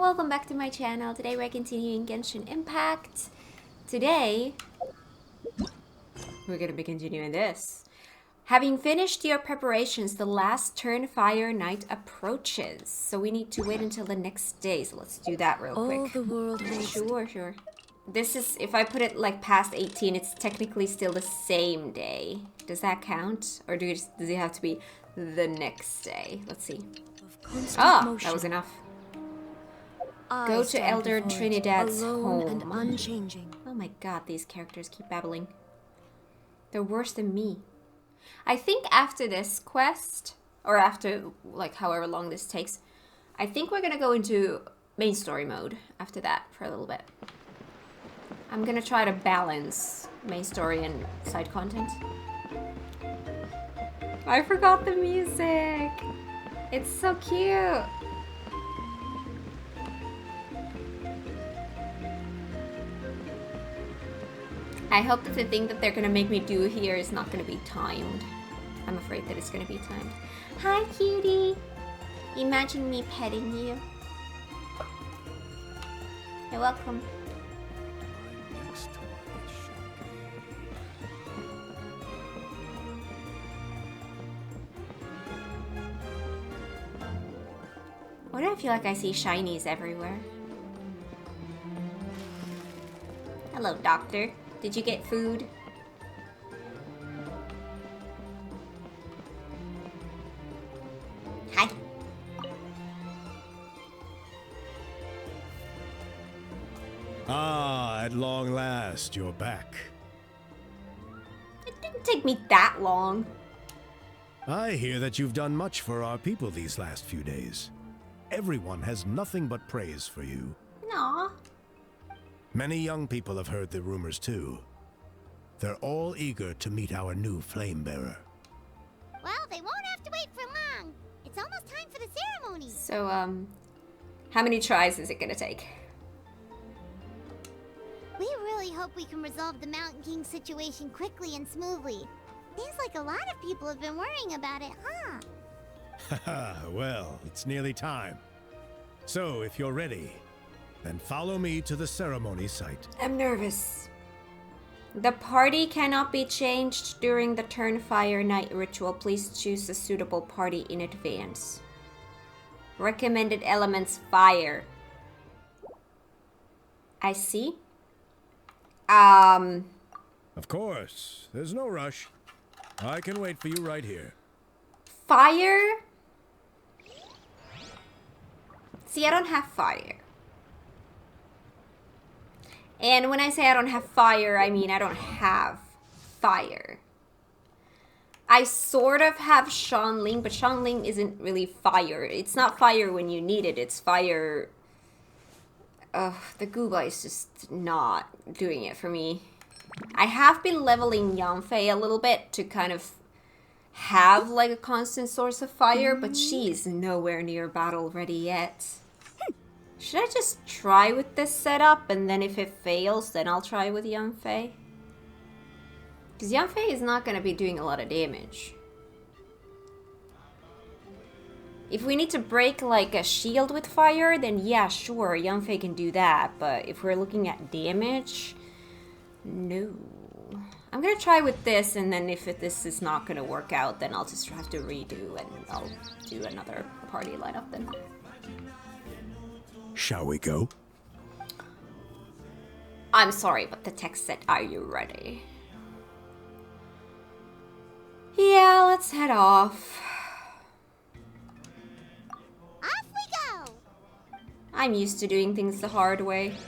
welcome back to my channel. Today we're continuing Genshin Impact. Today, we're gonna be continuing this. Having finished your preparations, the last turn fire night approaches. So we need to wait until the next day. So let's do that real quick. All the world holds. Sure. This is, if I put it like past 18, it's technically still the same day. Does that count? Or does it have to be the next day? Let's see. Oh, that was enough. Go to Elder Trinidad's home. And unchanging. Oh my god, these characters keep babbling. They're worse than me. I think after this quest, or after like however long this takes, I think we're gonna go into main story mode after that for a little bit. I'm gonna try to balance main story and side content. I forgot the music. It's so cute. I hope that the thing that they're gonna make me do here is not gonna be timed. I'm afraid that it's gonna be timed. Hi, cutie. Imagine me petting you. You're welcome. Why do I feel like I see shinies everywhere? Hello, doctor. Did you get food? Hi. Ah, at long last, you're back. It didn't take me that long. I hear that you've done much for our people these last few days. Everyone has nothing but praise for you. Aw. Many young people have heard the rumors too. They're all eager to meet our new flame bearer. Well, they won't have to wait for long. It's almost time for the ceremony. So, how many tries is it gonna take? We really hope we can resolve the Mountain King situation quickly and smoothly. Seems like a lot of people have been worrying about it, huh? Haha, well, it's nearly time. So, if you're ready, then follow me to the ceremony site. I'm nervous. The party cannot be changed during the turn fire night ritual. Please choose a suitable party in advance. Recommended elements fire. I see. Of course, there's no rush. I can wait for you right here. Fire? See, I don't have fire. And when I say I don't have fire, I mean I don't have fire. I sort of have Shanling, but Shanling isn't really fire. It's not fire when you need it. It's fire... the Gooba is just not doing it for me. I have been leveling Yanfei a little bit to kind of have like a constant source of fire, but she's nowhere near battle ready yet. Should I just try with this setup, and then if it fails, then I'll try with Yanfei? Because Yanfei is not going to be doing a lot of damage. If we need to break like a shield with fire, then yeah, sure, Yanfei can do that. But if we're looking at damage, no. I'm going to try with this, and then if this is not going to work out, then I'll just have to redo, and I'll do another party lineup then. Shall we go? I'm sorry, but the text said, "Are you ready?" Yeah, let's head off. Off we go! I'm used to doing things the hard way.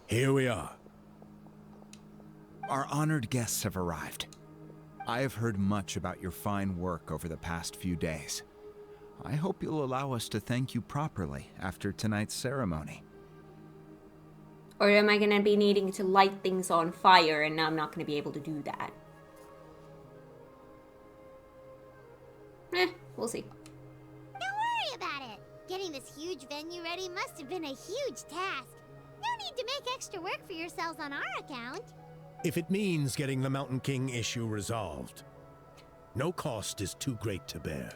Here we are. Our honored guests have arrived. I have heard much about your fine work over the past few days. I hope you'll allow us to thank you properly after tonight's ceremony. Or am I gonna be needing to light things on fire and I'm not gonna be able to do that? We'll see. Don't worry about it. Getting this huge venue ready must have been a huge task. No need to make extra work for yourselves on our account. If it means getting the Mountain King issue resolved, no cost is too great to bear.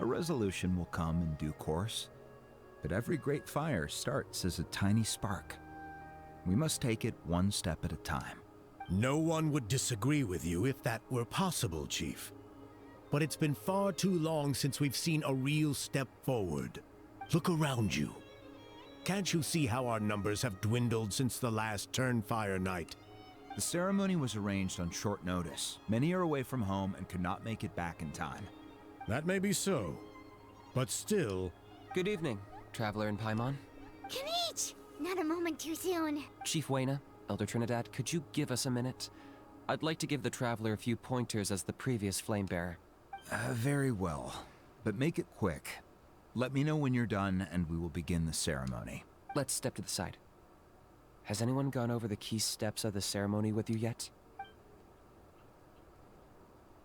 A resolution will come in due course, but every great fire starts as a tiny spark. We must take it one step at a time. No one would disagree with you if that were possible, Chief. But it's been far too long since we've seen a real step forward. Look around you. Can't you see how our numbers have dwindled since the last Turnfire night? The ceremony was arranged on short notice. Many are away from home and could not make it back in time. That may be so, but still... Good evening, Traveler in Paimon. Kanich! Not a moment too soon. Chief Wayna, Elder Trinidad, could you give us a minute? I'd like to give the Traveler a few pointers as the previous flame bearer. Very well, but make it quick. Let me know when you're done and we will begin the ceremony. Let's step to the side. Has anyone gone over the key steps of the ceremony with you yet?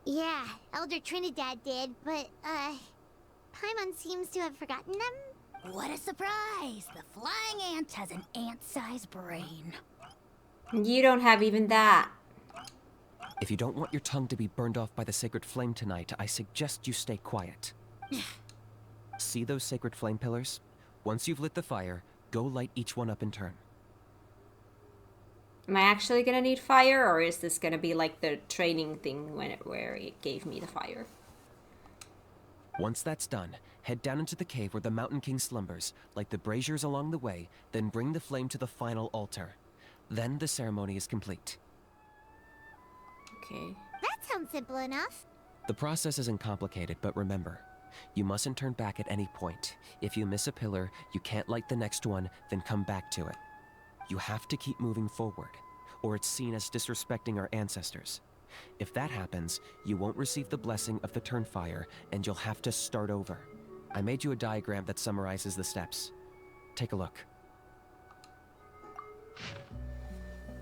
Yeah, Elder Trinidad did, but, Paimon seems to have forgotten them. What a surprise! The flying ant has an ant-sized brain. You don't have even that. If you don't want your tongue to be burned off by the sacred flame tonight, I suggest you stay quiet. See those sacred flame pillars? Once you've lit the fire, go light each one up in turn. Am I actually gonna need fire, or is this gonna be like the training thing where it gave me the fire? Once that's done, head down into the cave where the Mountain King slumbers, light the braziers along the way, then bring the flame to the final altar. Then the ceremony is complete. Okay. That sounds simple enough. The process isn't complicated, but remember, you mustn't turn back at any point. If you miss a pillar, you can't light the next one, then come back to it. You have to keep moving forward, or it's seen as disrespecting our ancestors. If that happens, you won't receive the blessing of the Turnfire, and you'll have to start over. I made you a diagram that summarizes the steps. Take a look.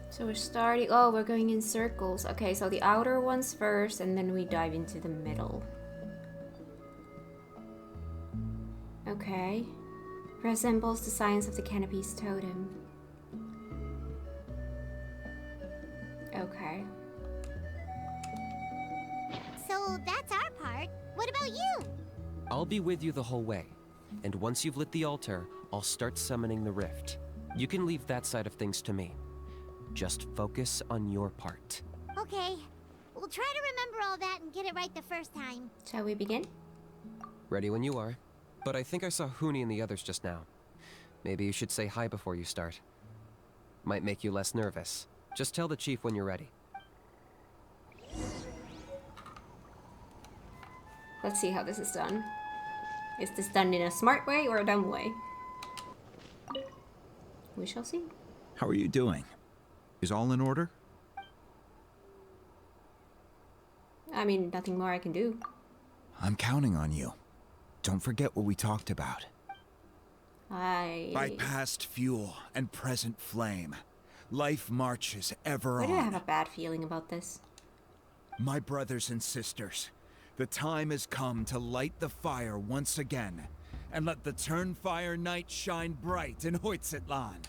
So we're starting... Oh, we're going in circles. Okay, so the outer ones first, and then we dive into the middle. Okay. Resembles the signs of the canopy's totem. Okay. So that's our part. What about you? I'll be with you the whole way, and once you've lit the altar, I'll start summoning the rift. You can leave that side of things to me. Just focus on your part. Okay. We'll try to remember all that and get it right the first time. Shall we begin? Ready when you are. But I think I saw Huni and the others just now. Maybe you should say hi before you start. Might make you less nervous. Just tell the chief when you're ready. Let's see how this is done. Is this done in a smart way or a dumb way? We shall see. How are you doing? Is all in order? I mean, nothing more I can do. I'm counting on you. Don't forget what we talked about. By past fuel and present flame, life marches ever Why on. do I have a bad feeling about this? My brothers and sisters, the time has come to light the fire once again, and let the Turnfire night shine bright in Hoytzitlan.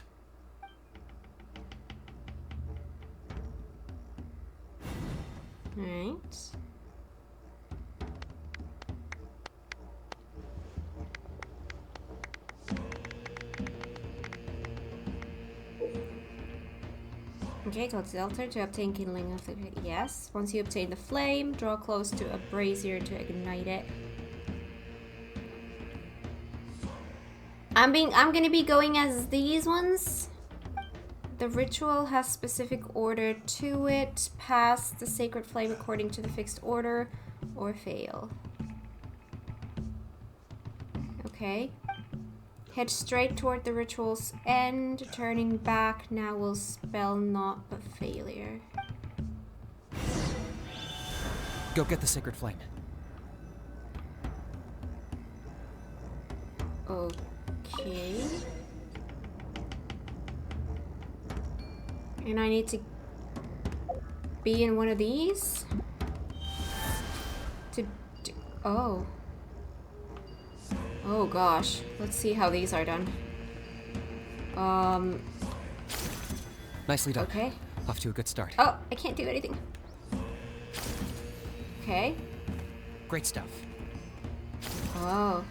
Alright. Okay, go to the altar to obtain kindling of the... Yes. Once you obtain the flame, draw close to a brazier to ignite it. I'm gonna be going as these ones. The ritual has specific order to it. Pass the sacred flame according to the fixed order, or fail. Okay. Head straight toward the ritual's end. Turning back now will spell naught but failure. Go get the sacred flame. Okay. And I need to be in one of these? Oh. Oh gosh. Let's see how these are done. Nicely done. Okay. Off to a good start. Oh, I can't do anything. Okay. Great stuff. Oh.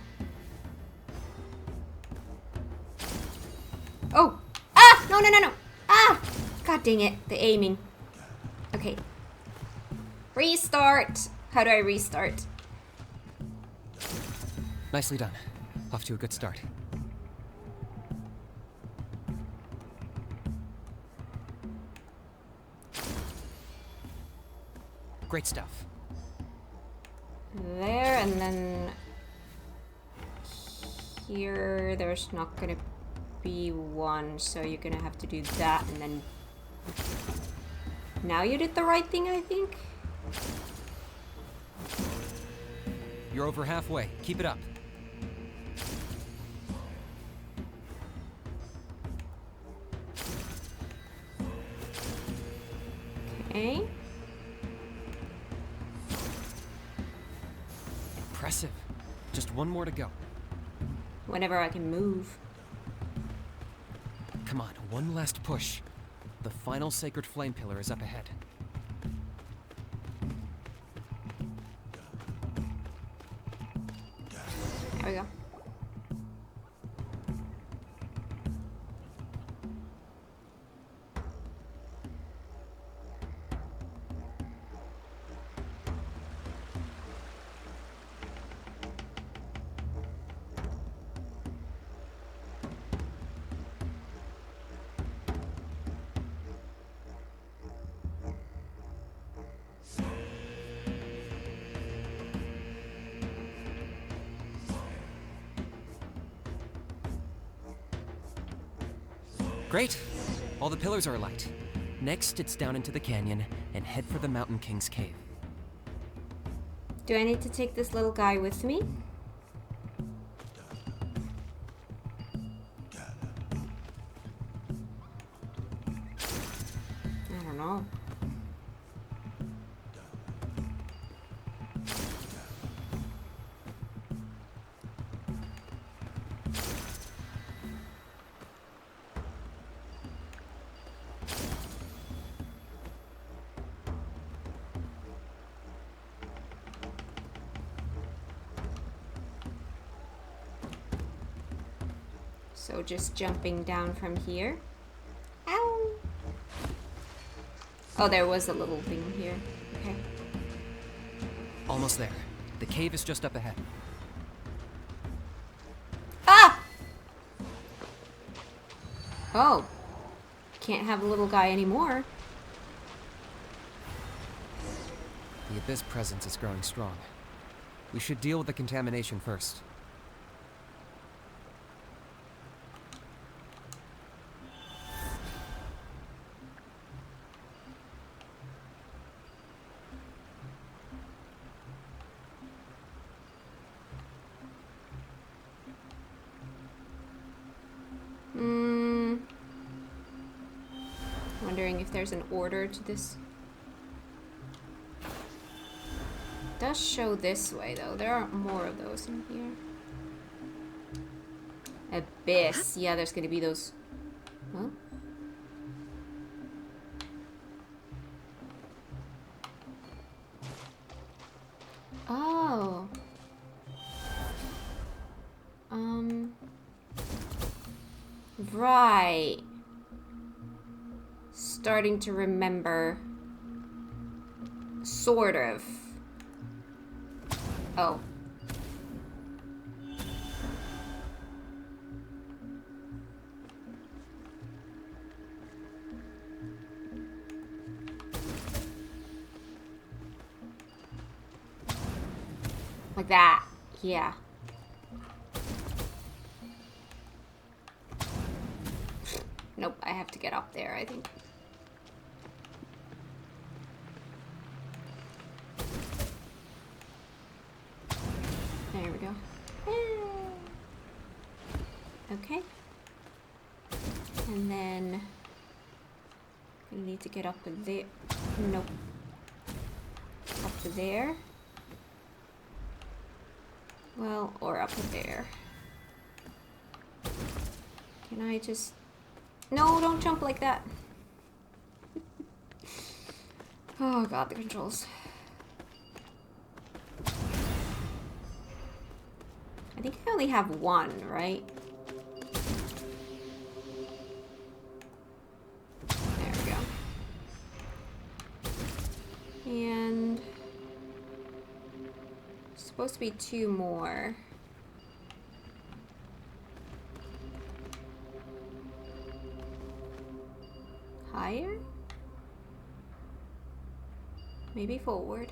Oh! Ah! No, no, no, no! Ah! God dang it. The aiming. Okay. Restart. How do I restart? Nicely done. Off to a good start. Great stuff. There, and then here there's not gonna be one, so you're gonna have to do that, and then now you did the right thing, I think. You're over halfway. Keep it up. Okay. Impressive. Just one more to go. Whenever I can move. Come on, one last push. The final sacred flame pillar is up ahead. There we go. Great! All the pillars are alight. Next, it's down into the canyon and head for the Mountain King's cave. Do I need to take this little guy with me? I don't know. So just jumping down from here. Ow! Oh, there was a little thing here. Okay. Almost there. The cave is just up ahead. Ah! Oh. Can't have a little guy anymore. The Abyss presence is growing strong. We should deal with the contamination first. Wondering if there's an order to this. It does show this way though. There are more of those in here. Abyss. Yeah, there's gonna be those. Huh? Oh. Right. Starting to remember. Sort of. Oh. Like that. Yeah. Nope, I have to get up there, I think. There we go. Okay. And then we need to get up to there. Nope. Up to there. Well, or up to there. Can I just... No, don't jump like that. Oh god, the controls. I think I only have one, right? There we go. And supposed to be two more. Higher? Maybe forward.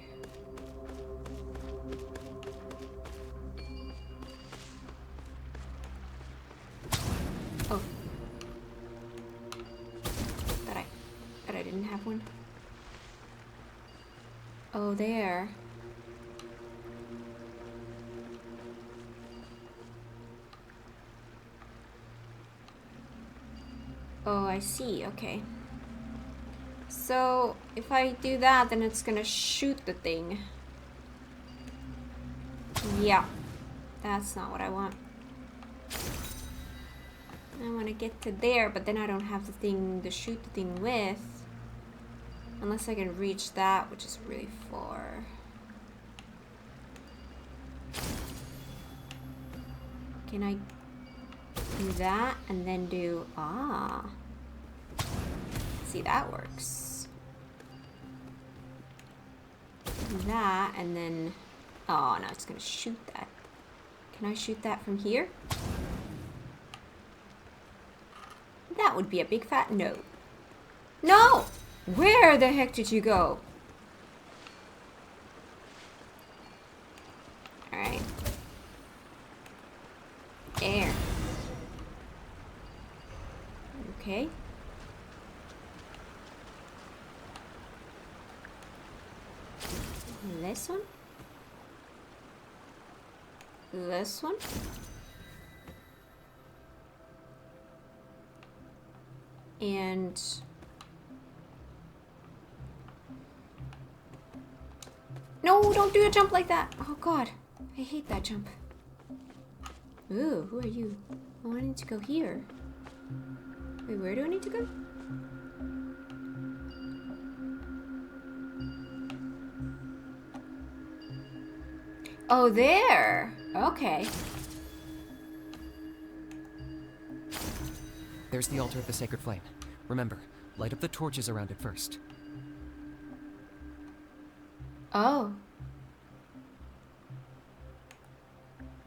Oh. But I didn't have one. Oh, there. Oh, I see. Okay. So, if I do that, then it's gonna shoot the thing. Yeah. That's not what I want. I want to get to there, but then I don't have the thing to shoot the thing with. Unless I can reach that, which is really far. Can I do that and then do... Ah. See, that works. That and then... Oh, no, it's gonna shoot that. Can I shoot that from here? That would be a big fat no. No! Where the heck did you go? Alright. Air. Okay. This one? This one? And... No, don't do a jump like that. Oh god, I hate that jump. Ooh, who are you? Oh, I need to go here. Wait, where do I need to go? Oh, there. Okay. There's the altar of the sacred flame. Remember, light up the torches around it first. Oh.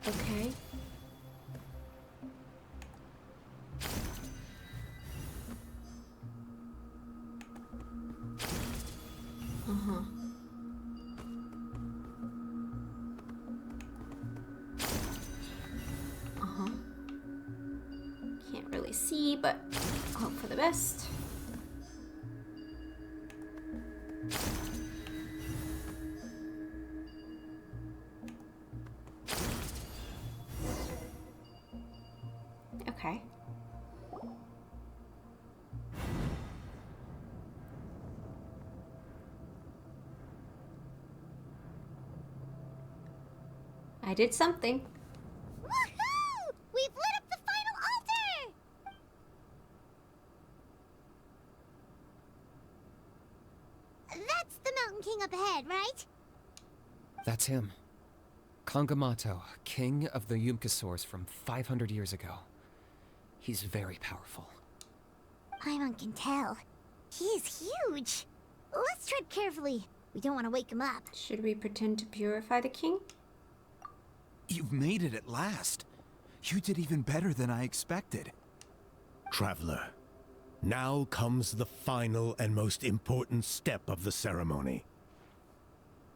Okay. Uh-huh. Uh-huh. Can't really see, but hope for the best. Okay. I did something. Woohoo! We've lit up the final altar! That's the Mountain King up ahead, right? That's him. Kangamato, king of the Yumkasaurs from 500 years ago. He's very powerful. Paimon can tell. He's huge. Let's tread carefully. We don't want to wake him up. Should we pretend to purify the king? You've made it at last. You did even better than I expected. Traveler, now comes the final and most important step of the ceremony.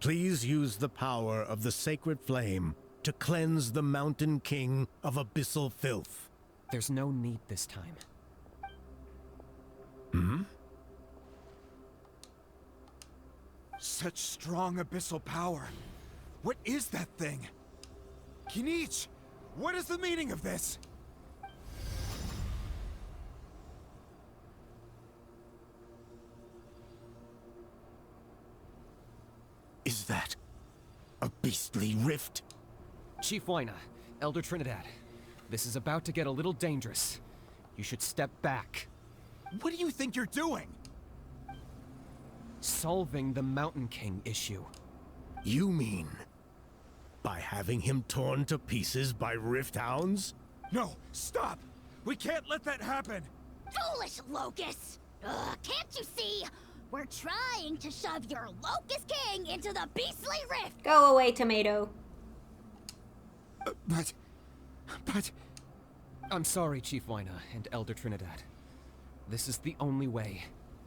Please use the power of the sacred flame to cleanse the Mountain King of abyssal filth. There's no need this time. Hmm? Such strong abyssal power. What is that thing? Kinich, what is the meaning of this? Is that a beastly rift? Chief Wyna, Elder Trinidad, this is about to get a little dangerous. You should step back. What do you think you're doing? Solving the Mountain King issue. You mean by having him torn to pieces by rift hounds? No, stop! We can't let that happen! Foolish Locust! Can't you see? We're trying to shove your Locust King into the beastly rift! Go away, tomato. But... I'm sorry, Chief Wyna and Elder Trinidad. This is the only way.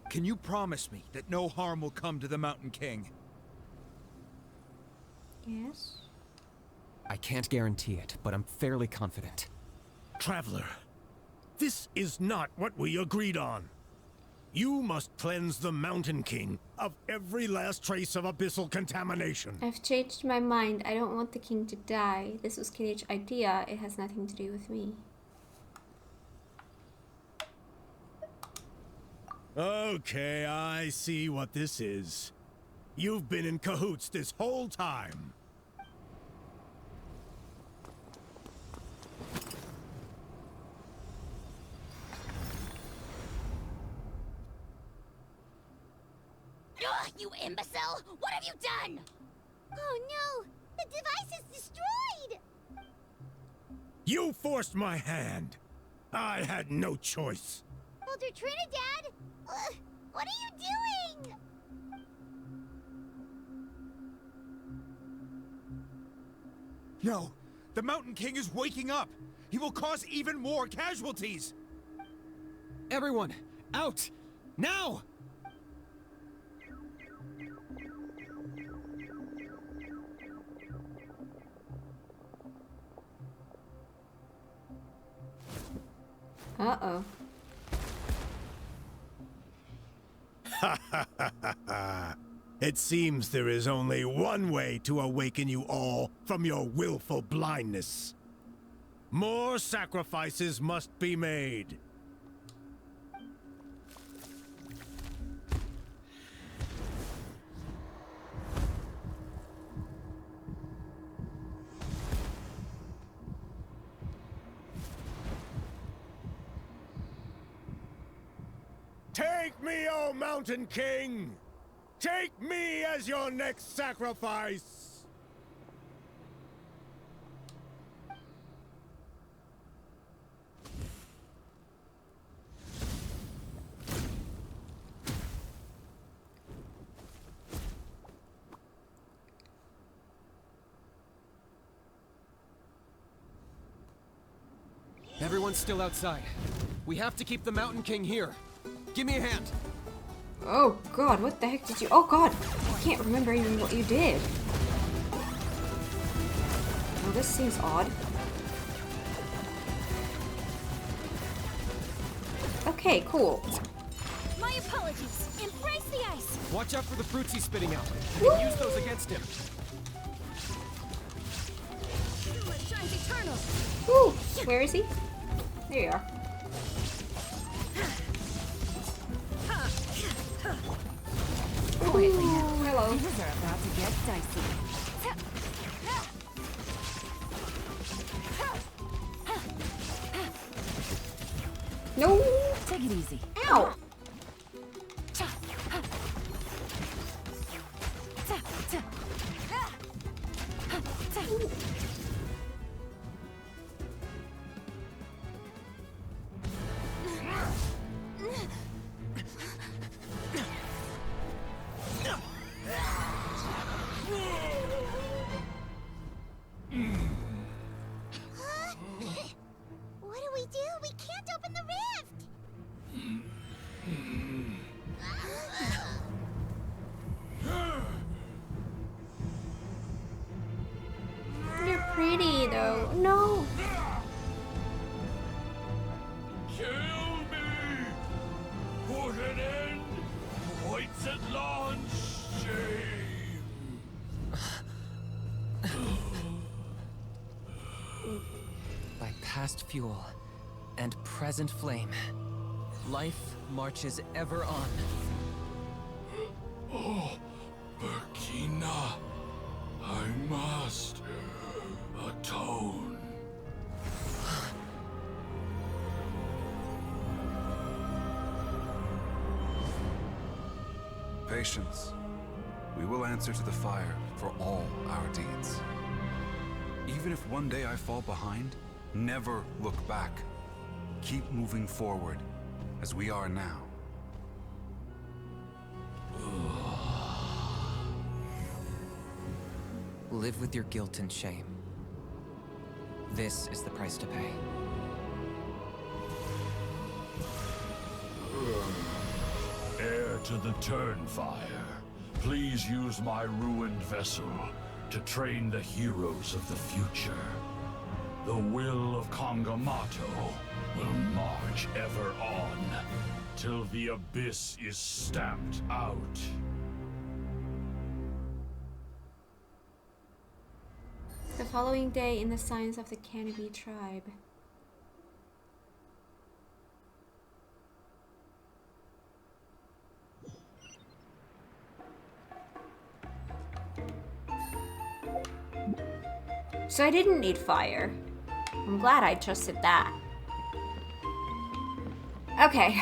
Can you promise me that no harm will come to the Mountain King? Yes. I can't guarantee it, but I'm fairly confident. Traveler, this is not what we agreed on. You must cleanse the Mountain King of every last trace of abyssal contamination. I've changed my mind. I don't want the king to die. This was Kidditch's idea. It has nothing to do with me. Okay, I see what this is. You've been in cahoots this whole time. Ugh, you imbecile! What have you done? Oh no! The device is destroyed! You forced my hand. I had no choice. Elder Trinidad! What are you doing? No! The Mountain King is waking up! He will cause even more casualties! Everyone, out! Now! Uh-oh. It seems there is only one way to awaken you all from your willful blindness. More sacrifices must be made. Take me, O Mountain King! Take me as your next sacrifice! Everyone's still outside. We have to keep the Mountain King here. Give me a hand. Oh god, what the heck did you... Oh god, I can't remember even what you did. Oh, this seems odd. Okay, cool. My apologies. Embrace the ice. Watch out for the fruits he's spitting out. You can use those against him. What shines eternal. Ooh, where is he? There you are. Ooh, hello. Things are about to get dicey. No! Take it easy. Ow! What do we do? We can't open the rift! You're pretty though. No! Kill me! Put an end to White's Atlan's shame! By past fuel and present flame, life marches ever on. Oh, Burkina, I must atone. Patience. We will answer to the fire for all our deeds. Even if one day I fall behind, never look back. Keep moving forward, as we are now. Live with your guilt and shame. This is the price to pay. Heir to the Turnfire, please use my ruined vessel to train the heroes of the future. The will of Kangamato will march ever on, till the abyss is stamped out. The following day in the signs of the Canopy tribe. So I didn't need fire. I'm glad I trusted that. Okay.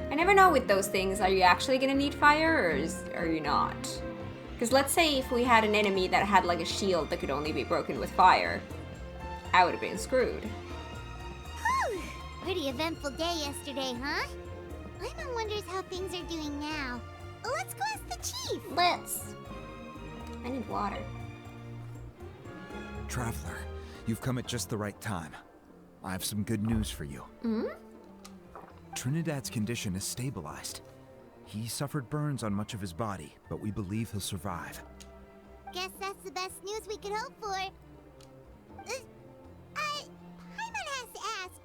I never know with those things, are you actually gonna need fire or are you not? Because let's say if we had an enemy that had like a shield that could only be broken with fire, I would have been screwed. Whew. Pretty eventful day yesterday, huh? Paimon wonders how things are doing now. Let's go ask the chief. Let's. I need water. Traveler, you've come at just the right time. I have some good news for you. Trinidad's condition is stabilized. He suffered burns on much of his body, but we believe he'll survive. Guess that's the best news we could hope for. Paimon has to ask,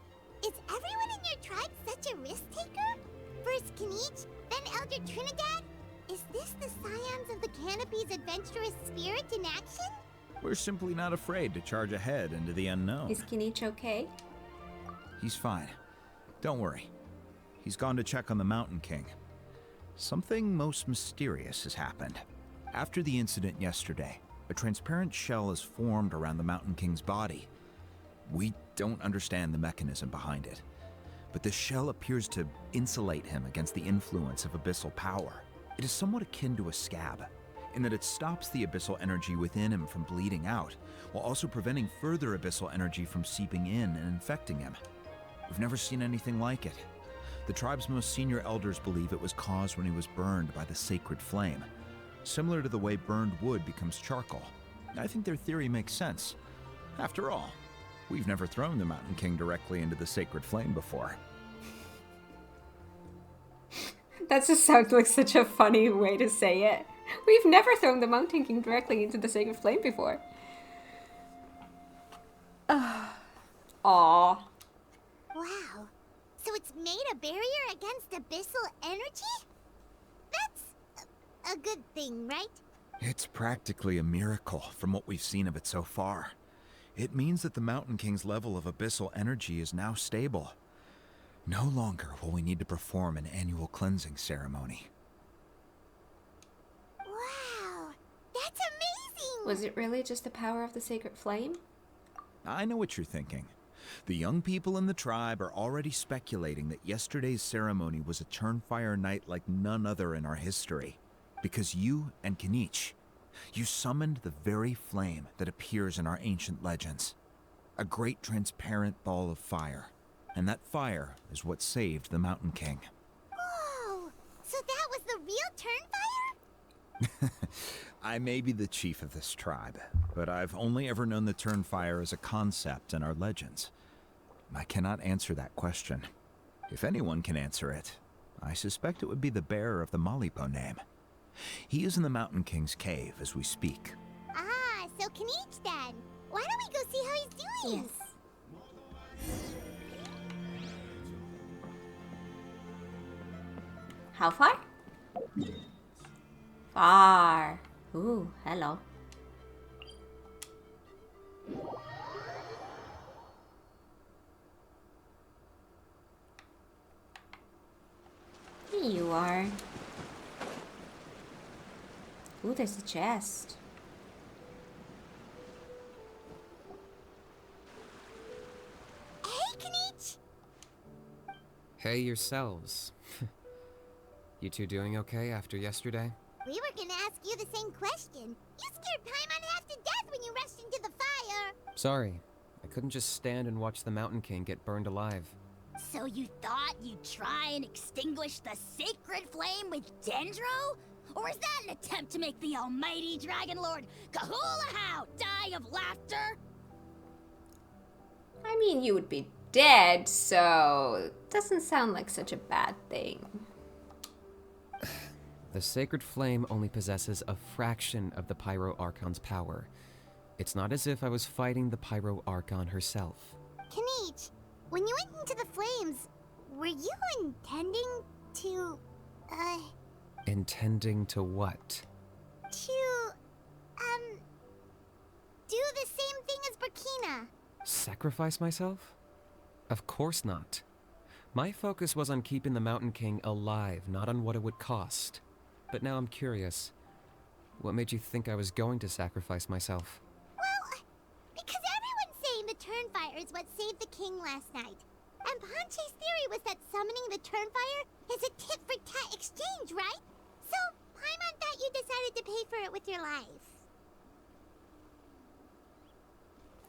is everyone in your tribe such a risk taker? First Kinich, then Elder Trinidad? Is this the scions of the Canopy's adventurous spirit in action? We're simply not afraid to charge ahead into the unknown. Is Kinich okay? He's fine. Don't worry. He's gone to check on the Mountain King. Something most mysterious has happened. After the incident yesterday, a transparent shell has formed around the Mountain King's body. We don't understand the mechanism behind it, but the shell appears to insulate him against the influence of abyssal power. It is somewhat akin to a scab, in that it stops the abyssal energy within him from bleeding out, while also preventing further abyssal energy from seeping in and infecting him. We've never seen anything like it. The tribe's most senior elders believe it was caused when he was burned by the sacred flame, similar to the way burned wood becomes charcoal. I think their theory makes sense. After all, we've never thrown the Mountain King directly into the sacred flame before. That just sounds like such a funny way to say it. We've never thrown the Mountain King directly into the sacred flame before. Aww. Wow. So it's made a barrier against abyssal energy? That's a good thing, right? It's practically a miracle from what we've seen of it so far. It means that the Mountain King's level of abyssal energy is now stable. No longer will we need to perform an annual cleansing ceremony. Wow, that's amazing! Was it really just the power of the sacred flame? I know what you're thinking. The young people in the tribe are already speculating that yesterday's ceremony was a Turnfire night like none other in our history. Because you and Kinich, you summoned the very flame that appears in our ancient legends. A great transparent ball of fire. And that fire is what saved the Mountain King. Whoa! So that was the real Turnfire? I may be the chief of this tribe, but I've only ever known the Turnfire as a concept in our legends. I cannot answer that question. If anyone can answer it, I suspect it would be the bearer of the Malipo name. He is in the Mountain King's cave as we speak. Ah, so Kinich then. Why don't we go see how he's doing? How far? Far. Ooh, hello. Here you are. Ooh, there's a chest. Hey, Kinich! Hey yourselves. You two doing okay after yesterday? We were gonna ask you the same question. You scared Paimon half to death when you rushed into the fire. Sorry. I couldn't just stand and watch the Mountain King get burned alive. So you thought you'd try and extinguish the sacred flame with Dendro? Or is that an attempt to make the almighty Dragon Lord Kahulahau die of laughter? I mean, you would be dead, so it doesn't sound like such a bad thing. The sacred flame only possesses a fraction of the Pyro Archon's power. It's not as if I was fighting the Pyro Archon herself. Kanich, when you went into the flames, were you intending to, Intending to what? do the same thing as Burkina? Sacrifice myself? Of course not. My focus was on keeping the Mountain King alive, not on what it would cost. But now I'm curious. What made you think I was going to sacrifice myself? Well, because everyone's saying the Turnfire is what saved the king last night. And Ponche's theory was that summoning the Turnfire is a tit-for-tat exchange, right? So, Paimon thought you decided to pay for it with your life.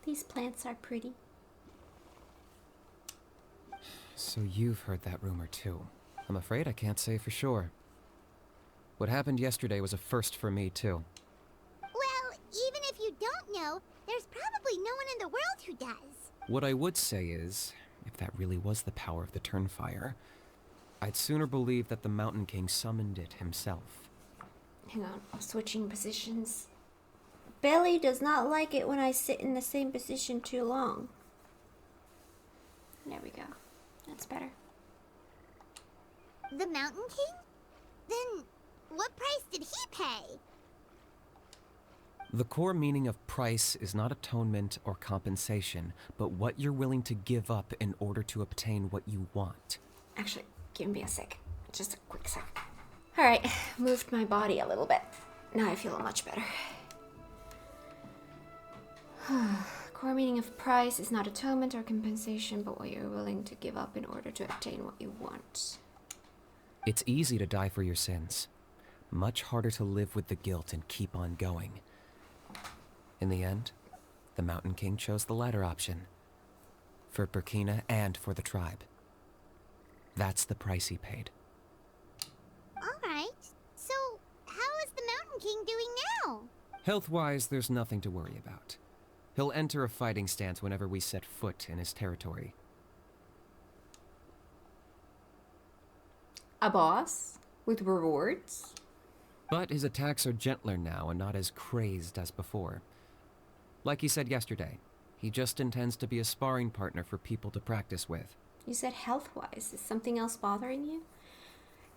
These plants are pretty. So you've heard that rumor too. I'm afraid I can't say for sure. What happened yesterday was a first for me too. Well, even if you don't know, there's probably no one in the world who does. What I would say is, if that really was the power of the Turnfire, I'd sooner believe that the Mountain King summoned it himself. Hang on, I'm switching positions. Belly does not like it when I sit in the same position too long. There we go. That's better. The Mountain King? Then, what price did he pay? The core meaning of price is not atonement or compensation, but what you're willing to give up in order to obtain what you want. Actually, give me a sec. Just a quick sec. Alright, moved my body a little bit. Now I feel much better. Core meaning of price is not atonement or compensation, but what you're willing to give up in order to obtain what you want. It's easy to die for your sins. Much harder to live with the guilt and keep on going. In the end, the Mountain King chose the latter option. For Burkina and for the tribe. That's the price he paid. Alright, so how is the Mountain King doing now? Health-wise, there's nothing to worry about. He'll enter a fighting stance whenever we set foot in his territory. A boss? With rewards? But his attacks are gentler now and not as crazed as before. Like he said yesterday, he just intends to be a sparring partner for people to practice with. You said health-wise. Is something else bothering you?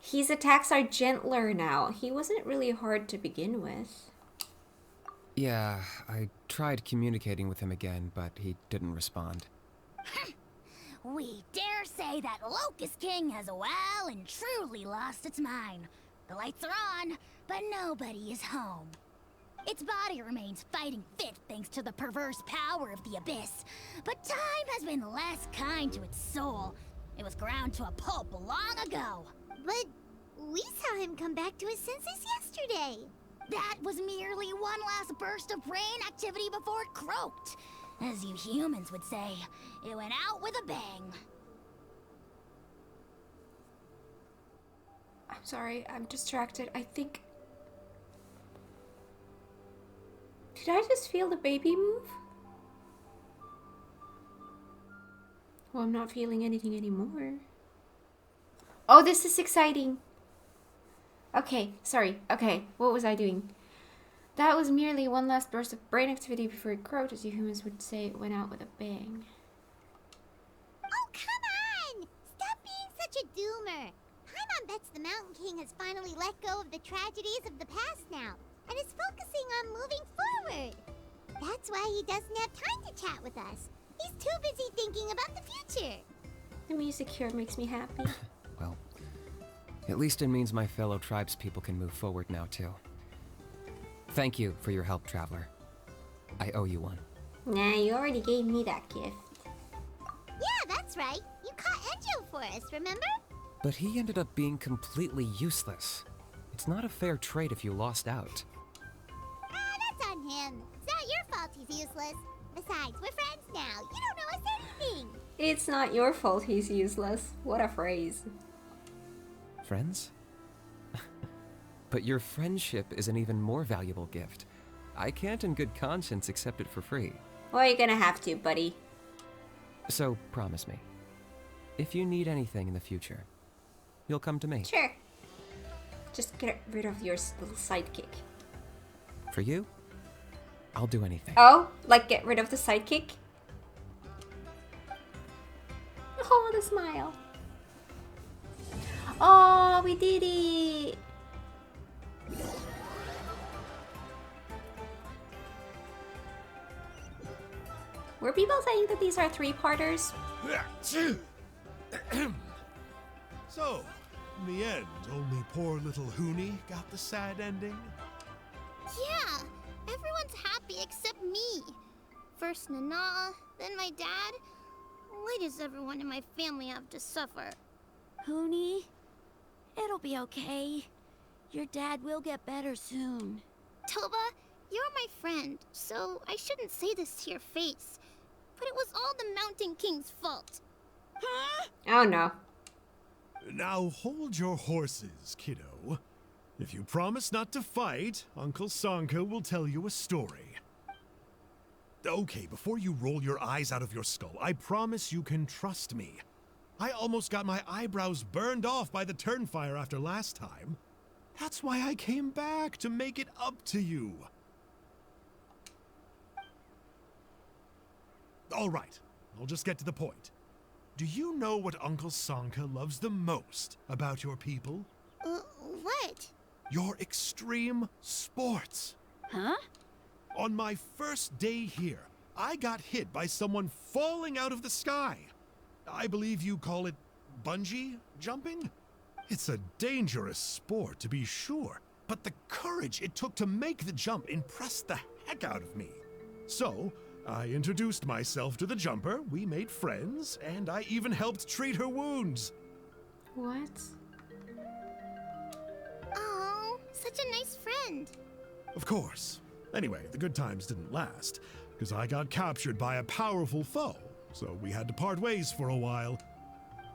His attacks are gentler now. He wasn't really hard to begin with. Yeah, I tried communicating with him again, but he didn't respond. We dare say that Locust King has well and truly lost its mind. The lights are on, but nobody is home. Its body remains fighting fit thanks to the perverse power of the Abyss, but time has been less kind to its soul. It was ground to a pulp long ago. But we saw him come back to his senses yesterday. That was merely one last burst of brain activity before it croaked. As you humans would say, it went out with a bang. I'm sorry, I'm distracted. I think... Did I just feel the baby move? Well, I'm not feeling anything anymore. Oh, this is exciting. Okay, sorry. Okay, what was I doing? That was merely one last burst of brain activity before it croaked, as you humans would say it went out with a bang. Oh, come on! Stop being such a doomer. Paimon bets the Mountain King has finally let go of the tragedies of the past now, and is focusing on moving forward. That's why he doesn't have time to chat with us. He's too busy thinking about the future. The music here makes me happy. Well, at least it means my fellow tribespeople can move forward now, too. Thank you for your help, Traveler. I owe you one. Nah, you already gave me that gift. Yeah, that's right. You caught Enjo for us, remember? But he ended up being completely useless. It's not a fair trade if you lost out. That's on him. It's not your fault he's useless. Besides, we're friends now. You don't know us anything. It's not your fault he's useless. What a phrase. Friends? But your friendship is an even more valuable gift. I can't in good conscience accept it for free. Well, you're gonna have to, buddy. So promise me, if you need anything in the future, you'll come to me. Sure. Just get rid of your little sidekick. For you, I'll do anything. Oh, like get rid of the sidekick? Oh, the smile. Oh, we did it. Were people saying that these are three-parters? So, in the end, only poor little Hoonie got the sad ending? Yeah, everyone's happy except me. First Nana, then my dad. Why does everyone in my family have to suffer? Hoonie, it'll be okay. Your dad will get better soon. Toba, you're my friend, so I shouldn't say this to your face. But it was all the Mountain King's fault. Huh? Oh no. Now hold your horses, kiddo. If you promise not to fight, Uncle Sanka will tell you a story. Okay, before you roll your eyes out of your skull, I promise you can trust me. I almost got my eyebrows burned off by the Turnfire after last time. That's why I came back, to make it up to you. All right, I'll just get to the point. Do you know what Uncle Sanka loves the most about your people? What? Your extreme sports. Huh? On my first day here, I got hit by someone falling out of the sky. I believe you call it bungee jumping? It's a dangerous sport, to be sure, but the courage it took to make the jump impressed the heck out of me. So, I introduced myself to the jumper, we made friends, and I even helped treat her wounds. What? Oh, such a nice friend. Of course. Anyway, the good times didn't last, because I got captured by a powerful foe, so we had to part ways for a while.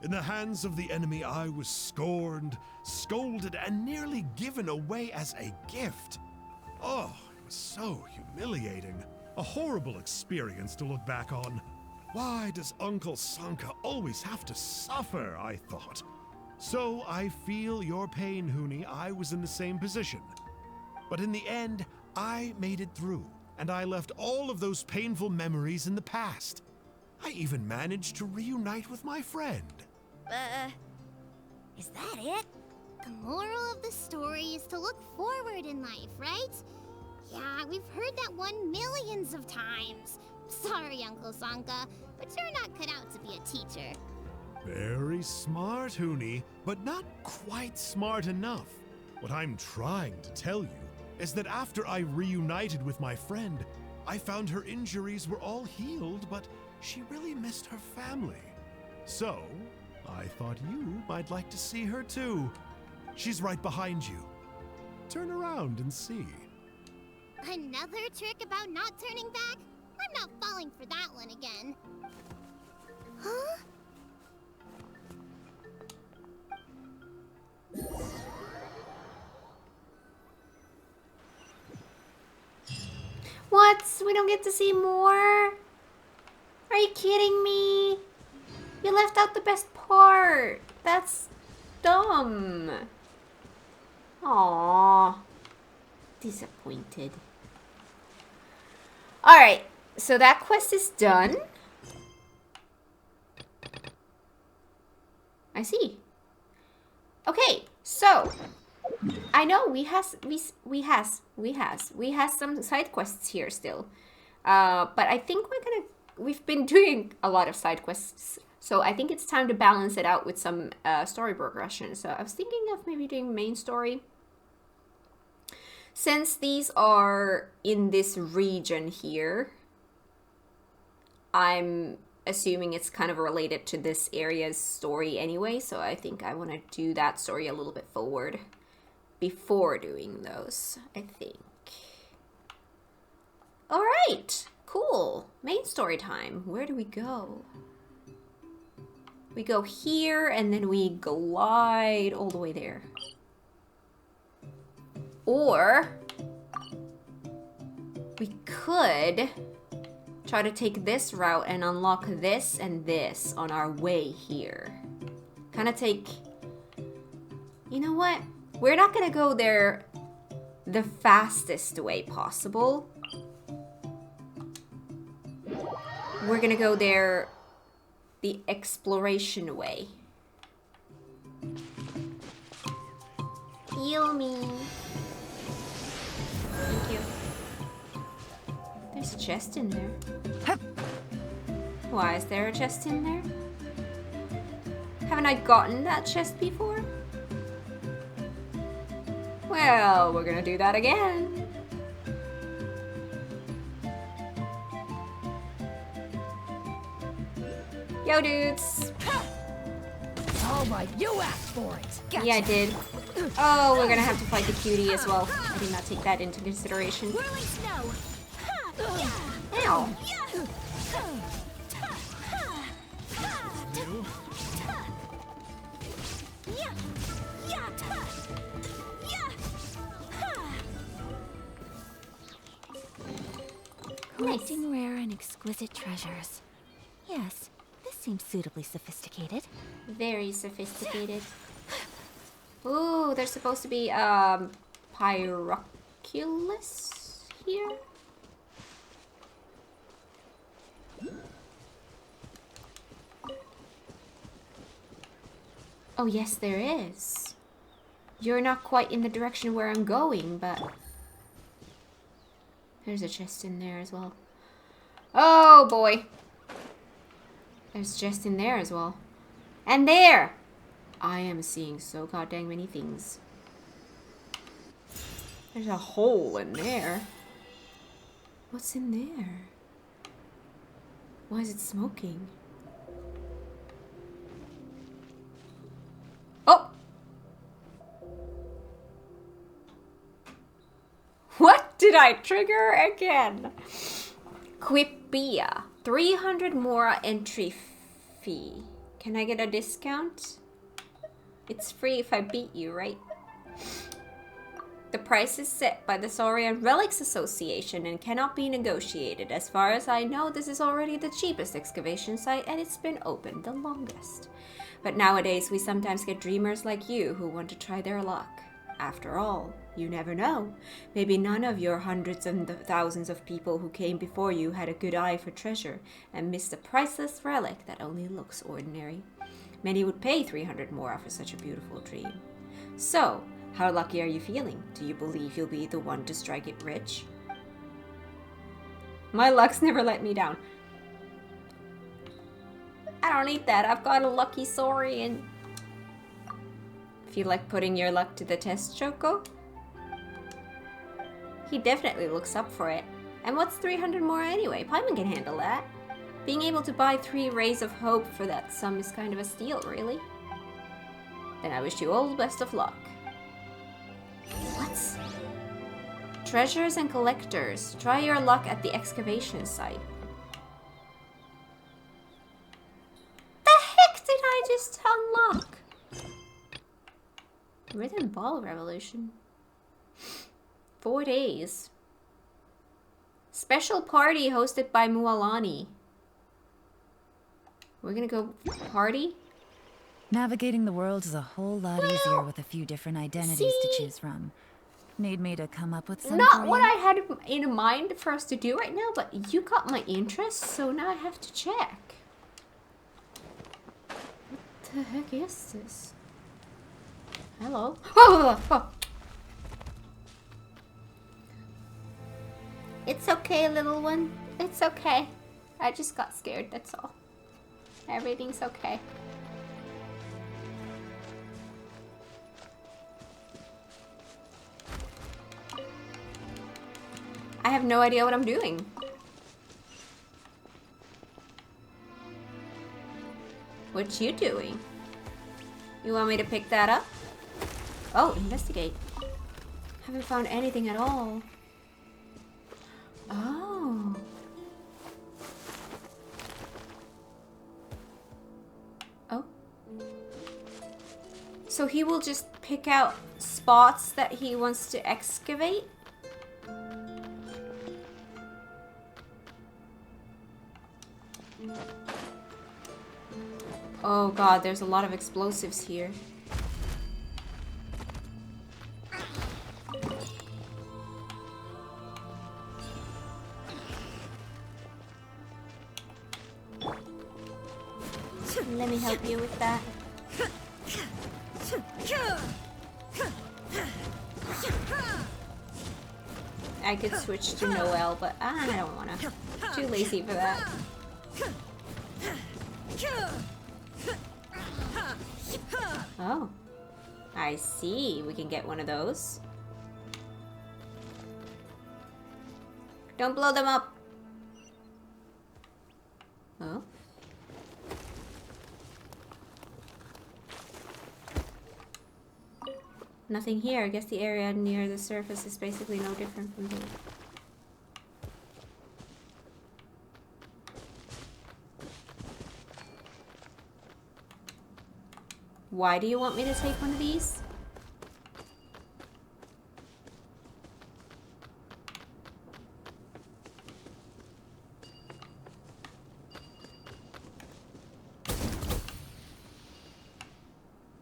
In the hands of the enemy, I was scorned, scolded, and nearly given away as a gift. Oh, it was so humiliating. A horrible experience to look back on. Why does Uncle Sanka always have to suffer, I thought. So I feel your pain, Hoonie. I was in the same position. But in the end, I made it through, and I left all of those painful memories in the past. I even managed to reunite with my friend. Is that it? The moral of the story is to look forward in life, right? Yeah, we've heard that one millions of times. Sorry, Uncle Sanka, but you're not cut out to be a teacher. Very smart, Hoonie, but not quite smart enough. What I'm trying to tell you is that after I reunited with my friend, I found her injuries were all healed, but she really missed her family. So, I thought you might like to see her too. She's right behind you. Turn around and see. Another trick about not turning back? I'm not falling for that one again. Huh? What? We don't get to see more? Are you kidding me? You left out the best part. That's dumb. Aww. Disappointed. Alright, so that quest is done. I see. Okay, so I know we has some side quests here still. But I think we've been doing a lot of side quests. So I think it's time to balance it out with some story progression. So I was thinking of maybe doing main story. Since these are in this region here, I'm assuming it's kind of related to this area's story anyway, so I think I want to do that story a little bit forward before doing those, I think. All right, cool. Main story time. Where do we go? We go here, and then we glide all the way there. Or we could try to take this route and unlock this and this on our way here. Kind of take... You know what? We're not gonna go there the fastest way possible. We're gonna go there the exploration way. Heal me. Thank you. There's a chest in there. Why is there a chest in there? Haven't I gotten that chest before? Well, we're gonna do that again. Yo, dudes. All right, you asked for it. Gotcha. Yeah, I did. Oh, we're gonna have to fight the cutie as well. I did not take that into consideration. Whirling snow. Ow. Collecting rare and exquisite treasures. Yes, this seems suitably sophisticated. Very sophisticated. Ooh, there's supposed to be Pyroculus here. Oh yes, there is. You're not quite in the direction where I'm going, but there's a chest in there as well. Oh boy. There's a chest in there as well. And there! I am seeing so goddamn many things. There's a hole in there. What's in there? Why is it smoking? Oh! What did I trigger again? Quipia. 300 more entry fee. Can I get a discount? It's free if I beat you, right? The price is set by the Saurian Relics Association and cannot be negotiated. As far as I know, this is already the cheapest excavation site and it's been open the longest. But nowadays, we sometimes get dreamers like you who want to try their luck. After all, you never know. Maybe none of your hundreds and thousands of people who came before you had a good eye for treasure and missed a priceless relic that only looks ordinary. Many would pay 300 more for such a beautiful dream. So, how lucky are you feeling? Do you believe you'll be the one to strike it rich? My luck's never let me down. I don't need that. I've got a lucky Saurian. Feel like putting your luck to the test, Choco? He definitely looks up for it. And what's 300 more anyway? Paimon can handle that. Being able to buy 3 rays of hope for that sum is kind of a steal, really. Then I wish you all the best of luck. What? Treasures and collectors. Try your luck at the excavation site. The heck did I just unlock? Rhythm Ball Revolution. 4 days. Special party hosted by Mualani. We're gonna go party? Navigating the world is a whole lot easier with a few different identities to choose from. Need me to come up with some Not for what you? I had in mind for us to do right now, but you got my interest, so now I have to check. What the heck is this? Hello? Oh. It's okay, little one. It's okay. I just got scared, that's all. Everything's okay. I have no idea what I'm doing. What you doing? You want me to pick that up? Oh, investigate. Haven't found anything at all. Oh. Oh. So he will just pick out spots that he wants to excavate? Oh god, there's a lot of explosives here. Let me help you with that. I could switch to Noelle, but I don't wanna. Too lazy for that. Oh. I see. We can get one of those. Don't blow them up. Oh. Nothing here. I guess the area near the surface is basically no different from here. Why do you want me to take one of these?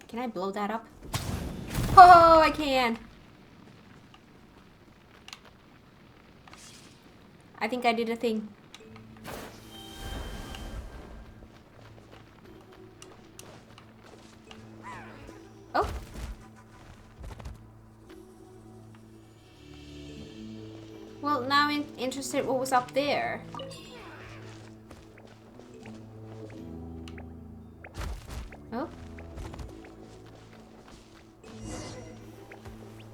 Can I blow that up? Oh, I can. I think I did a thing. Oh. Well, now I'm interested what was up there. Oh.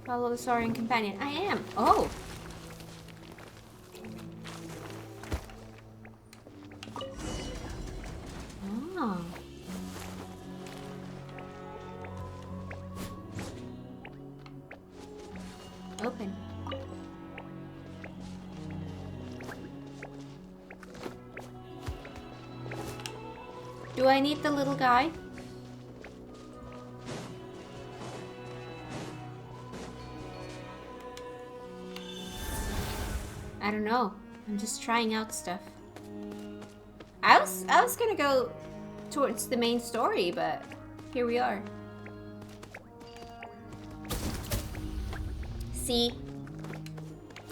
Follow the Saurian companion. I am. Oh. Oh. Open. Do I need the little guy? I don't know. I'm just trying out stuff. I was gonna go towards the main story, but here we are. See?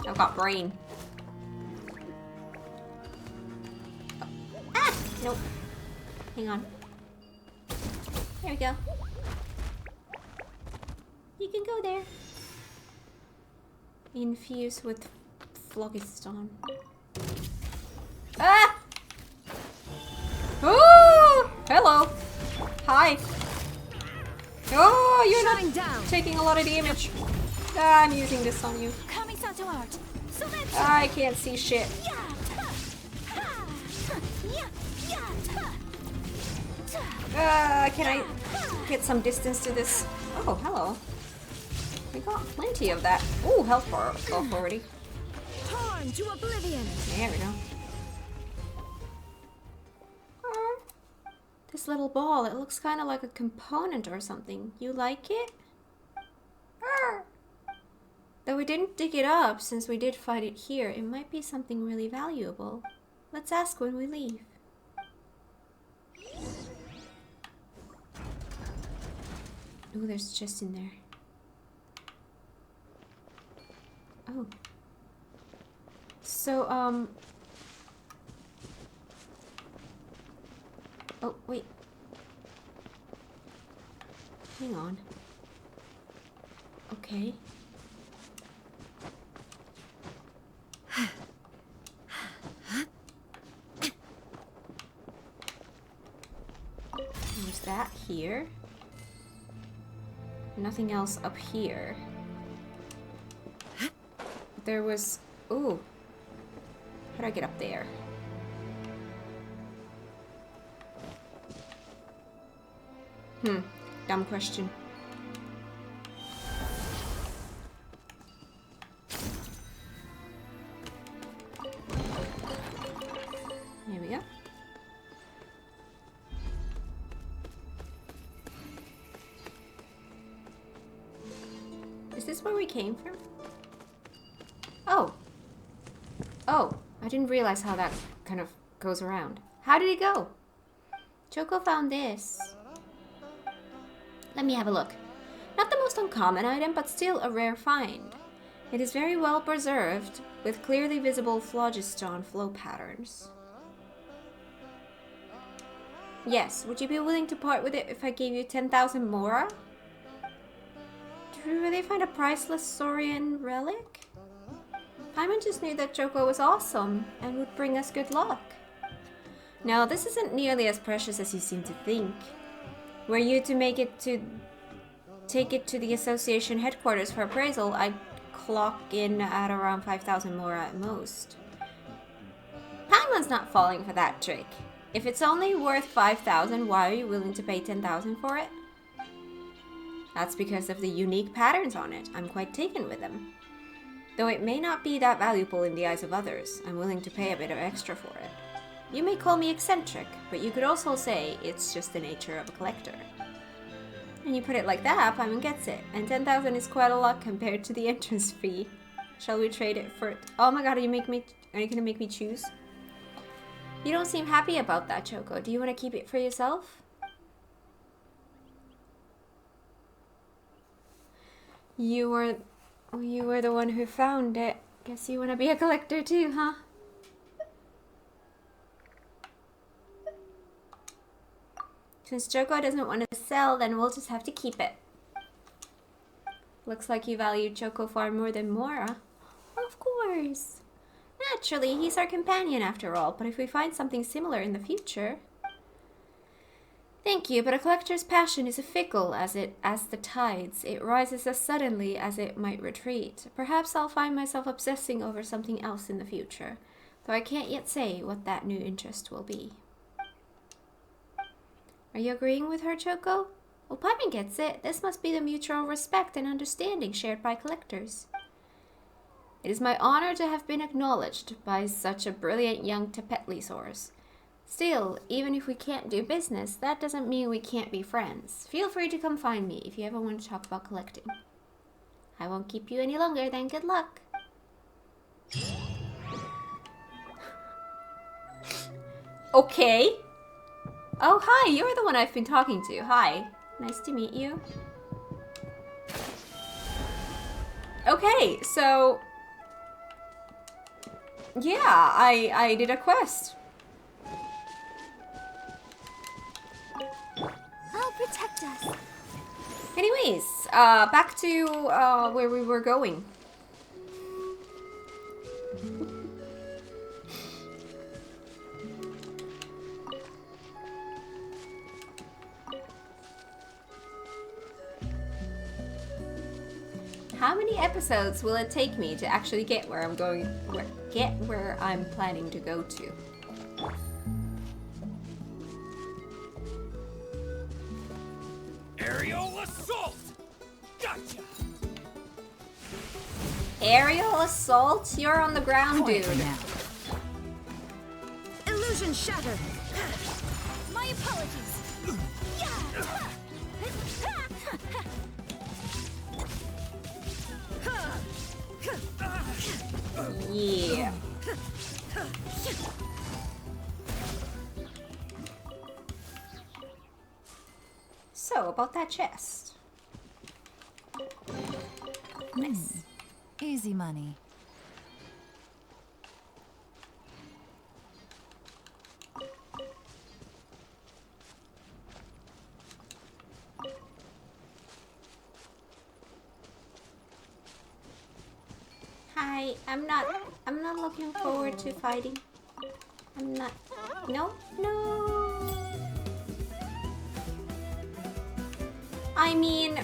I've got brain. Ah! Nope. Hang on. There we go. You can go there. Infuse with phlogiston. Ah! Oh! Hello. Hi. Oh, you're not taking a lot of damage. I'm using this on you. I can't see shit. Can I get some distance to this? Oh, hello. We got plenty of that. Ooh, health bar off already. Torn to oblivion. There we go. This little ball, it looks kind of like a component or something. You like it? Though we didn't dig it up since we did find it here, it might be something really valuable. Let's ask when we leave. Ooh, there's a chest in there. Oh. So, oh, wait. Hang on. Okay. There's that here. Nothing else up here. There was... Ooh. How do I get up there? Dumb question. Here we go. Is this where we came from? Oh. Oh, I didn't realize how that kind of goes around. How did it go? Choco found this. Let me have a look. Not the most uncommon item, but still a rare find. It is very well preserved, with clearly visible phlogiston flow patterns. Yes, would you be willing to part with it if I gave you 10,000 mora? Did we really find a priceless Saurian relic? Paimon just knew that Choco was awesome and would bring us good luck. No, this isn't nearly as precious as you seem to think. Were you to take it to the association headquarters for appraisal, I'd clock in at around 5,000 mora at most. Paimon's not falling for that trick. If it's only worth 5,000, why are you willing to pay 10,000 for it? That's because of the unique patterns on it. I'm quite taken with them. Though it may not be that valuable in the eyes of others, I'm willing to pay a bit of extra for it. You may call me eccentric, but you could also say it's just the nature of a collector. When you put it like that, Paimon gets it, and 10,000 is quite a lot compared to the entrance fee. Shall we trade it for... Oh my god, are you gonna make me choose? You don't seem happy about that, Choco. Do you want to keep it for yourself? You were the one who found it. Guess you want to be a collector too, huh? Since Choco doesn't want to sell, then we'll just have to keep it. Looks like you value Choco far more than Mora. Of course. Naturally, he's our companion after all, but if we find something similar in the future... Thank you, but a collector's passion is as fickle as the tides. It rises as suddenly as it might retreat. Perhaps I'll find myself obsessing over something else in the future, though I can't yet say what that new interest will be. Are you agreeing with her, Choco? Well, Paimon gets it. This must be the mutual respect and understanding shared by collectors. It is my honor to have been acknowledged by such a brilliant young Tepetli source. Still, even if we can't do business, that doesn't mean we can't be friends. Feel free to come find me if you ever want to talk about collecting. I won't keep you any longer, then good luck. Okay. Oh, hi, you're the one I've been talking to. Hi. Nice to meet you. Okay, so... yeah, I did a quest. I'll protect us. Anyways, back to where we were going. How many episodes will it take me to actually get where I'm going, where I'm planning to go to? Aerial assault! Gotcha! Aerial assault? You're on the ground, dude. Illusion shattered. My apologies. Yeah. So, about that chest. Nice. Easy money. Hi, I'm not looking forward to fighting. I'm not. No. I mean,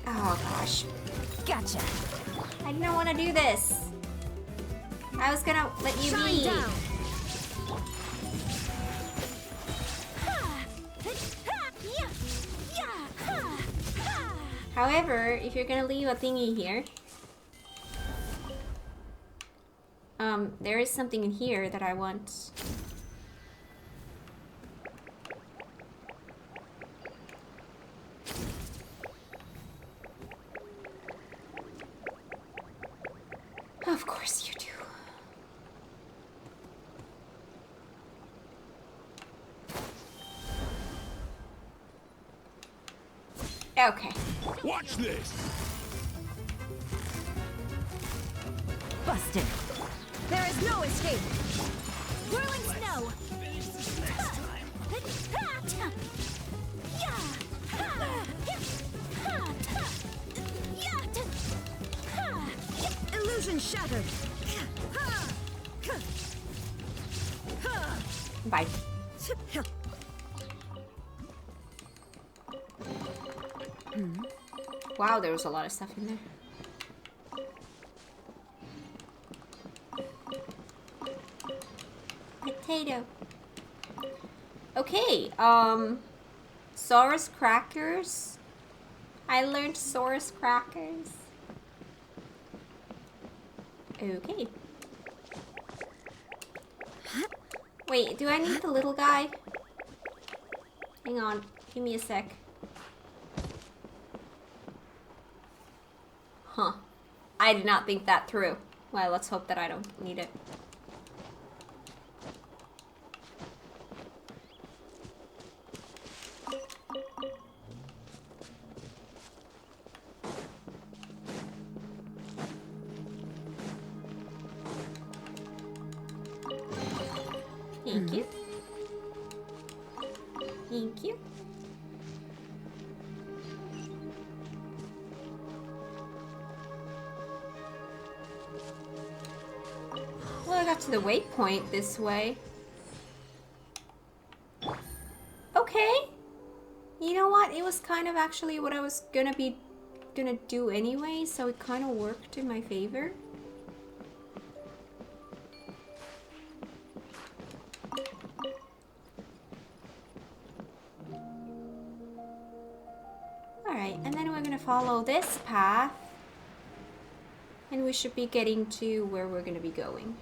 oh gosh. Gotcha. I didn't want to do this. I was gonna let you Shine be. down. However, if you're gonna leave a thingy here, there is something in here that I want. Of course you do. Okay. Watch this! Busted. There is no escape. Whirling snow. Illusion shattered. Bye. Wow, there was a lot of stuff in there. Potato. Okay, Saurus crackers. I learned Saurus crackers. Okay. Wait, do I need the little guy? Hang on, give me a sec. Huh. I did not think that through. Well, let's hope that I don't need it. Thank you. Thank you. Well, I got to the waypoint this way. Okay. You know what? It was kind of actually what I was gonna do anyway, so it kind of worked in my favor. Alright, and then we're gonna follow this path. And we should be getting to where we're gonna be going.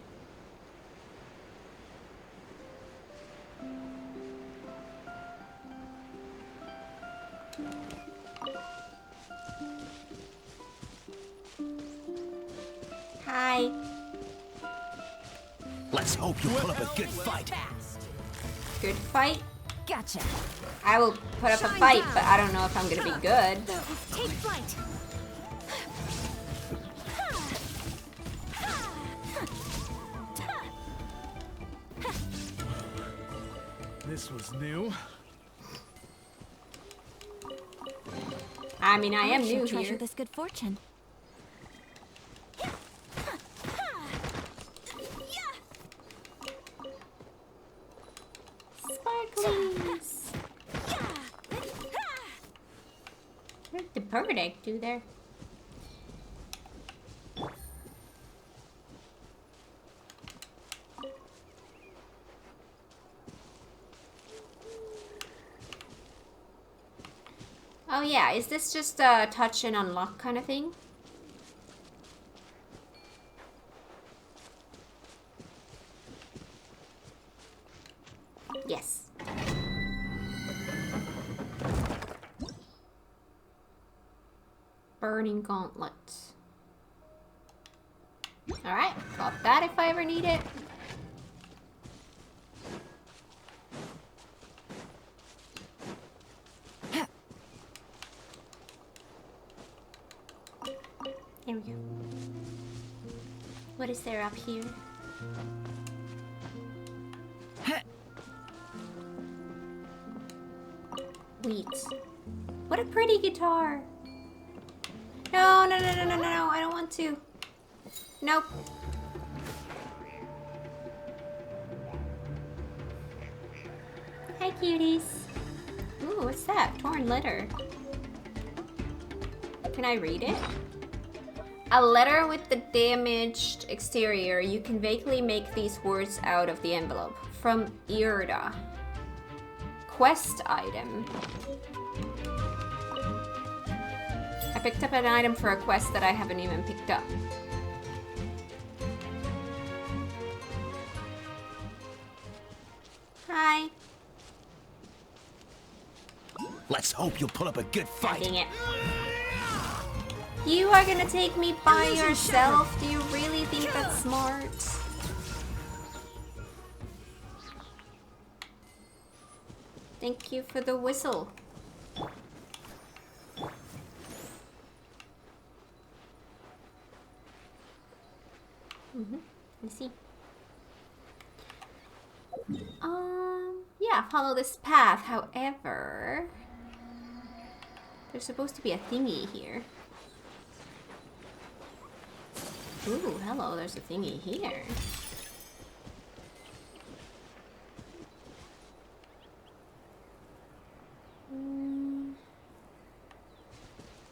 Hi. Let's hope you put up a good fight. Good fight? Gotcha. I will put up a fight, but I don't know if I'm gonna be good. Take flight. This was new. I mean, I am new treasure here. this good fortune. Sparklies. What did the bird egg do there? Oh yeah, is this just a touch and unlock kind of thing? Yes. Burning gauntlet. Alright, got that if I ever need it. There we go. What is there up here? Wheat. What a pretty guitar. No, no, no, no, no, no, no. I don't want to. Nope. Hi, cuties. Ooh, what's that? Torn letter. Can I read it? A letter with the damaged exterior. You can vaguely make these words out of the envelope. From Irda. Quest item. picked up an item for a quest that I haven't even picked up. Hi. Let's hope you'll put up a good fight. Dang it. You are gonna take me by yourself? Do you really think that's smart? Thank you for the whistle. I see. Yeah, follow this path. However, there's supposed to be a thingy here. Ooh, hello, there's a thingy here.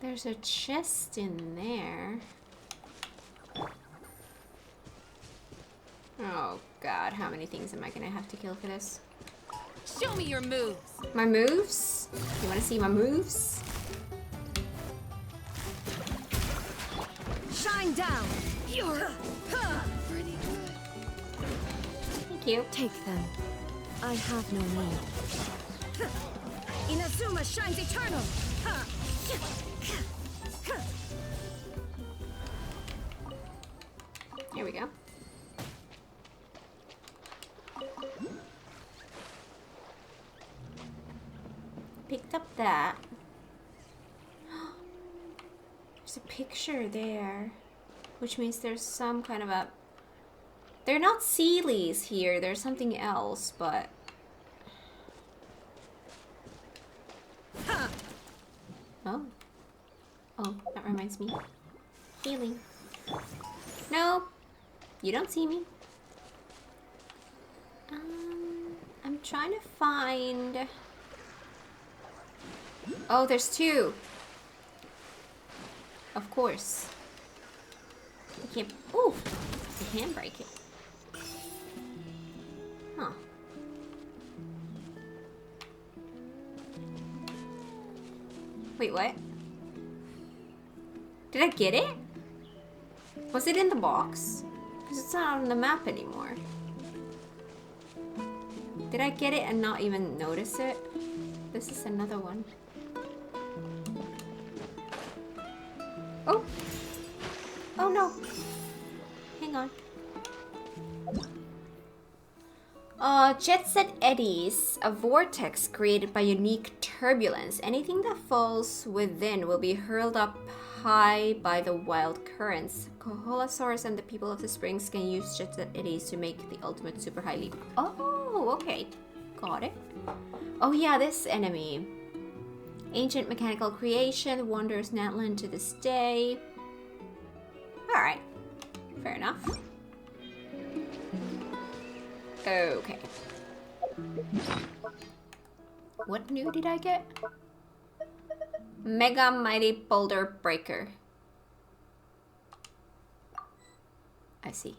There's a chest in there. Oh god, how many things am I gonna have to kill for this? Show me your moves. My moves? You wanna see my moves? Shine down. You're pretty good. Thank you. Take them. I have no need. Inazuma shines eternal. Here we go. Picked up that. There's a picture there, which means there's some kind of a... They're not Sealies here, there's something else, but... Oh. Oh, that reminds me. Healing. No, you don't see me. I'm trying to find... Oh, there's two. Of course. I can't... Ooh! I can break it. Huh. Wait, what? Did I get it? Was it in the box? Because it's not on the map anymore. Did I get it and not even notice it? This is another one. Oh! Oh no! Hang on. Jet set eddies, a vortex created by unique turbulence. Anything that falls within will be hurled up high by the wild currents. Koholosaurs and the people of the springs can use jet set eddies to make the ultimate super high leap. Oh, okay. Got it. Oh yeah, this enemy. Ancient mechanical creation, wanders Natlan to this day. Alright. Fair enough. Okay. What new did I get? Mega Mighty Boulder Breaker. I see.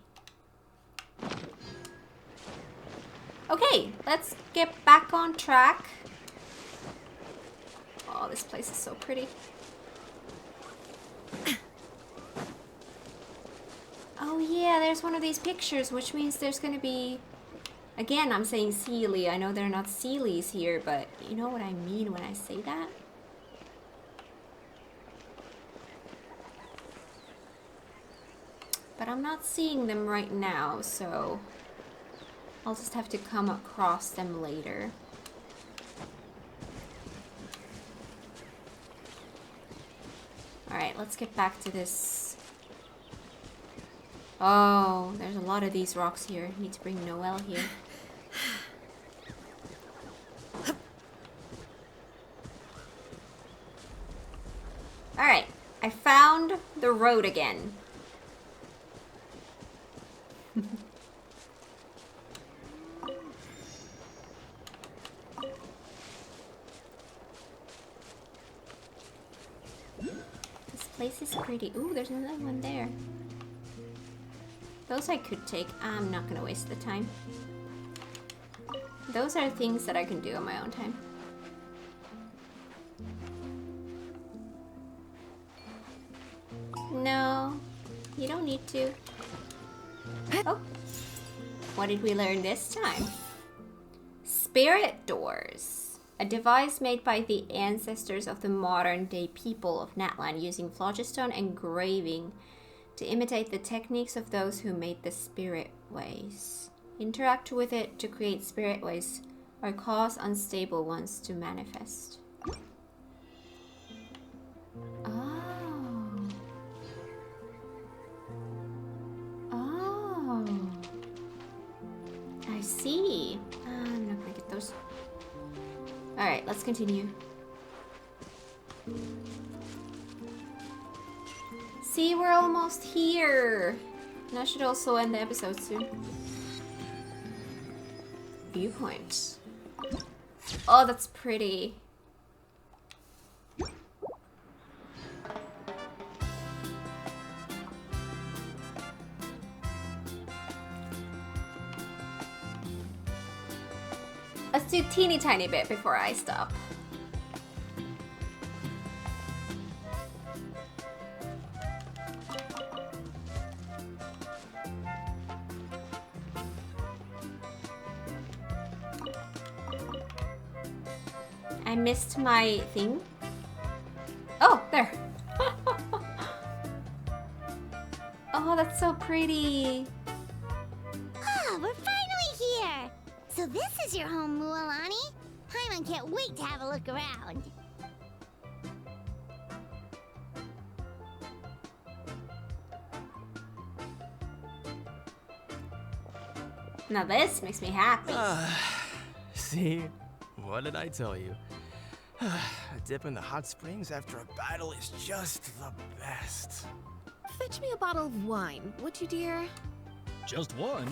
Okay, let's get back on track. Oh, this place is so pretty. Oh yeah, there's one of these pictures, which means there's gonna be... Again, I'm saying Sealy. I know they're not Sealies here, but you know what I mean when I say that? But I'm not seeing them right now, so I'll just have to come across them later. Alright, let's get back to this. Oh, there's a lot of these rocks here. Need to bring Noelle here. Alright, I found the road again. This place is pretty. Ooh, there's another one there. Those I could take. I'm not gonna waste the time. Those are things that I can do on my own time. No, you don't need to. Oh, what did we learn this time? Spirit doors. A device made by the ancestors of the modern-day people of Natlan using phlogiston engraving to imitate the techniques of those who made the spirit ways. Interact with it to create spirit ways or cause unstable ones to manifest. Oh. Oh. I see. I'm not gonna get those. Alright, let's continue. See, we're almost here. And I should also end the episode soon. Viewpoint. Oh, that's pretty. Let's do a teeny tiny bit before I stop. I missed my thing. Oh, there. Oh, that's so pretty. Ah, we're finally here! So this is your home, Mualani? Paimon can't wait to have a look around. Now this makes me happy. See? What did I tell you? A dip in the hot springs after a battle is just the best. Fetch me a bottle of wine, would you, dear? Just one?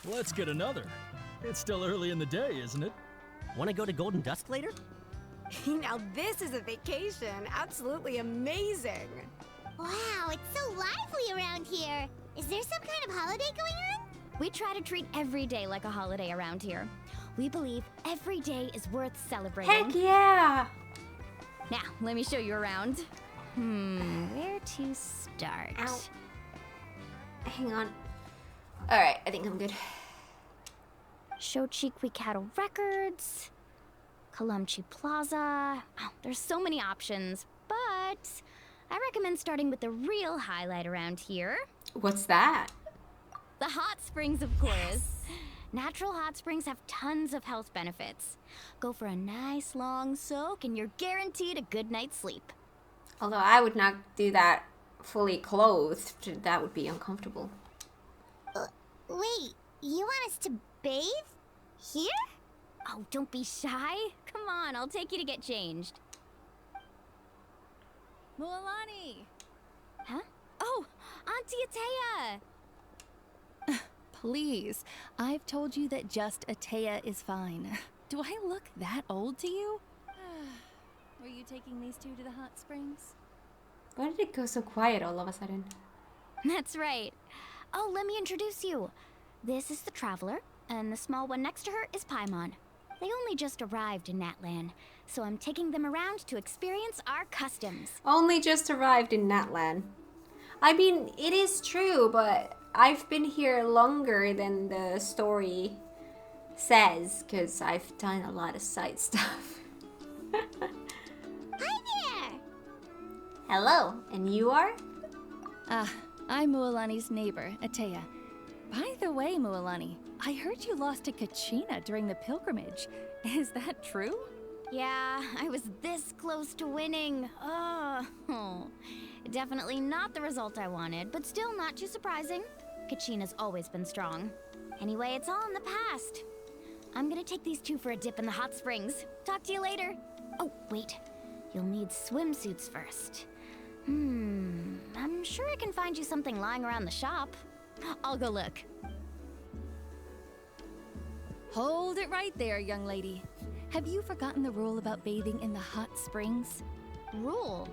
Let's get another. It's still early in the day, isn't it? Want to go to Golden Dusk later? Now this is a vacation. Absolutely amazing. Wow, it's so lively around here. Is there some kind of holiday going on? We try to treat every day like a holiday around here. We believe every day is worth celebrating. Heck yeah! Now, let me show you around. Where to start? Ow. Hang on. Alright, I think I'm good. Shochiqui Cattle Records, Kalamchi Plaza. Oh, there's so many options, but I recommend starting with the real highlight around here. What's that? The hot springs, of course. Natural hot springs have tons of health benefits. Go for a nice long soak and you're guaranteed a good night's sleep. Although I would not do that fully clothed. That would be uncomfortable. Wait, you want us to bathe? Here? Oh, don't be shy. Come on, I'll take you to get changed. Mualani! Huh? Oh, Auntie Atea! Please, I've told you that just Atea is fine. Do I look that old to you? Were you taking these two to the hot springs? Why did it go so quiet all of a sudden? That's right. Oh, let me introduce you. This is the Traveler, and the small one next to her is Paimon. They only just arrived in Natlan, so I'm taking them around to experience our customs. Only just arrived in Natlan. I mean, it is true, but I've been here longer than the story says, because I've done a lot of side stuff. Hi there! Hello, and you are? I'm Mualani's neighbor, Atea. By the way, Mualani, I heard you lost to Kachina during the pilgrimage. Is that true? Yeah, I was this close to winning. Oh, definitely not the result I wanted, but still not too surprising. Kachina's always been strong. Anyway, it's all in the past. I'm gonna take these two for a dip in the hot springs. Talk to you later. Oh, wait. You'll need swimsuits first. I'm sure I can find you something lying around the shop. I'll go look. Hold it right there, young lady. Have you forgotten the rule about bathing in the hot springs? Rule?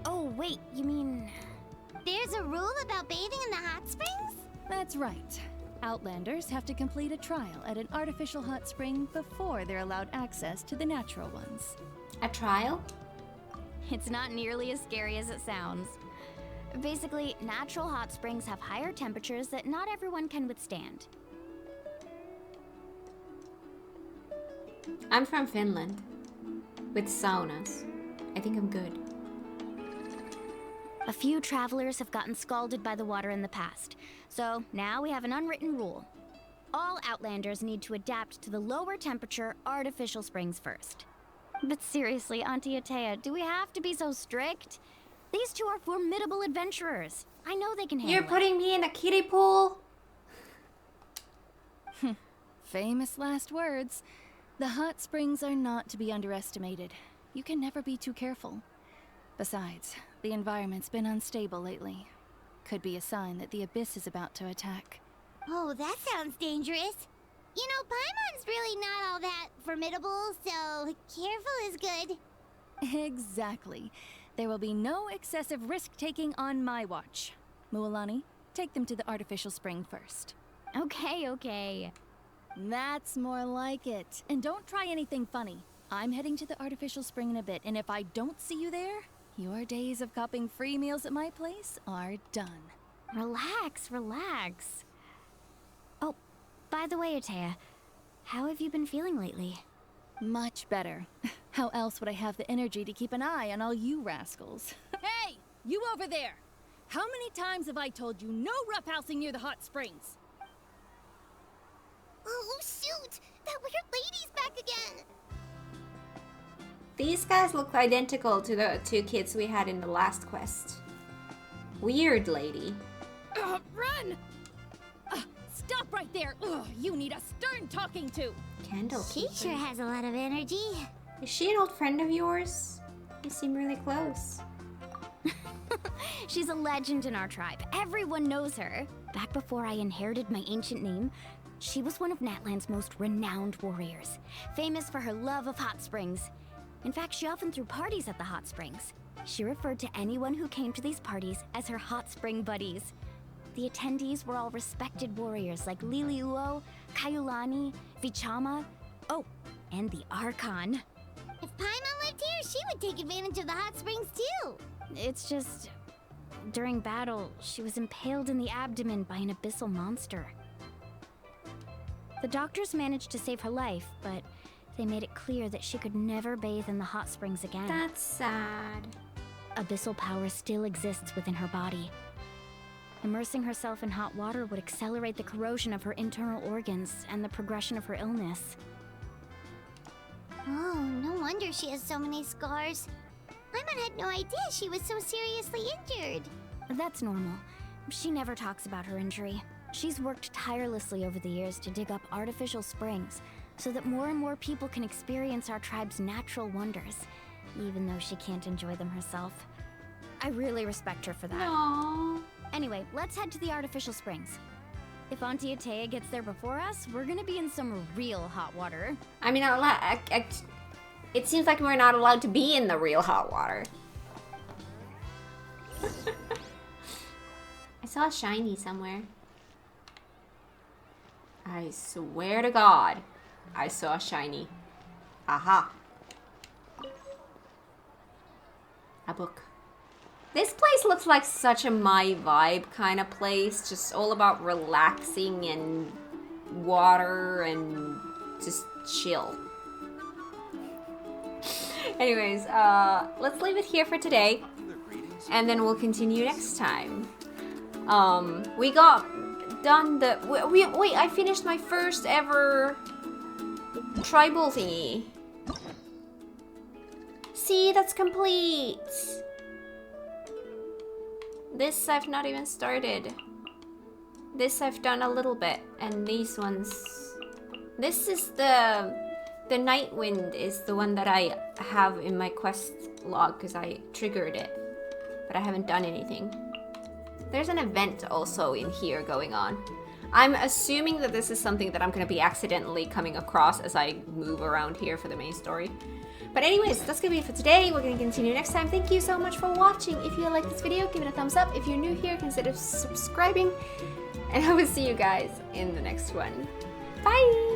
Oh, wait, you mean... There's a rule about bathing in the hot springs? That's right. Outlanders have to complete a trial at an artificial hot spring before they're allowed access to the natural ones. A trial? It's not nearly as scary as it sounds. Basically, natural hot springs have higher temperatures that not everyone can withstand. I'm from Finland. With saunas. I think I'm good. A few travelers have gotten scalded by the water in the past, so now we have an unwritten rule. All Outlanders need to adapt to the lower temperature artificial springs first. But seriously, Auntie Atea, do we have to be so strict? These two are formidable adventurers. I know they can handle You're putting me in a kiddie pool? Famous last words. The hot springs are not to be underestimated. You can never be too careful. Besides, the environment's been unstable lately. Could be a sign that the abyss is about to attack. Oh, that sounds dangerous. You know, Paimon's really not all that formidable, so careful is good. Exactly. There will be no excessive risk-taking on my watch. Mualani, take them to the artificial spring first. Okay. That's more like it. And don't try anything funny. I'm heading to the artificial spring in a bit, and if I don't see you there, your days of copping free meals at my place are done. Relax. Oh, by the way, Atea, how have you been feeling lately? Much better. How else would I have the energy to keep an eye on all you rascals? Hey! You over there! How many times have I told you no roughhousing near the hot springs? Oh, shoot! That weird lady's back again! These guys look identical to the two kids we had in the last quest. Weird lady. Run! Stop right there! You need a stern talking to! Candle. She sure has a lot of energy. Is she an old friend of yours? You seem really close. She's a legend in our tribe. Everyone knows her. Back before I inherited my ancient name, she was one of Natland's most renowned warriors, famous for her love of hot springs. In fact, she often threw parties at the hot springs. She referred to anyone who came to these parties as her hot spring buddies. The attendees were all respected warriors like Liliuo, Kaiulani, Vichama, oh, and the Archon. If Paimon lived here, she would take advantage of the hot springs too. It's just, during battle, she was impaled in the abdomen by an abyssal monster. The doctors managed to save her life, but they made it clear that she could never bathe in the hot springs again. That's sad. Abyssal power still exists within her body. Immersing herself in hot water would accelerate the corrosion of her internal organs and the progression of her illness. Oh, no wonder she has so many scars. Paimon had no idea she was so seriously injured. That's normal. She never talks about her injury. She's worked tirelessly over the years to dig up artificial springs so that more and more people can experience our tribe's natural wonders, even though she can't enjoy them herself. I really respect her for that. Aww. Anyway, let's head to the artificial springs. If Auntie Atea gets there before us, we're gonna be in some real hot water. I mean, it seems like we're not allowed to be in the real hot water. I saw a shiny somewhere. I swear to God, I saw a shiny. Aha. A book. This place looks like such a my vibe kind of place. Just all about relaxing and water and just chill. Anyways, let's leave it here for today. And then we'll continue next time. We got done the... Wait, I finished my first ever tribal thingy. See, that's complete. This I've not even started. This I've done a little bit, and these ones... This is the Night Wind is the one that I have in my quest log because I triggered it, but I haven't done anything. There's an event also in here going on. I'm assuming that this is something that I'm going to be accidentally coming across as I move around here for the main story. But anyways, that's gonna be it for today. We're gonna continue next time. Thank you so much for watching. If you like this video, give it a thumbs up. If you're new here, consider subscribing. And I will see you guys in the next one. Bye!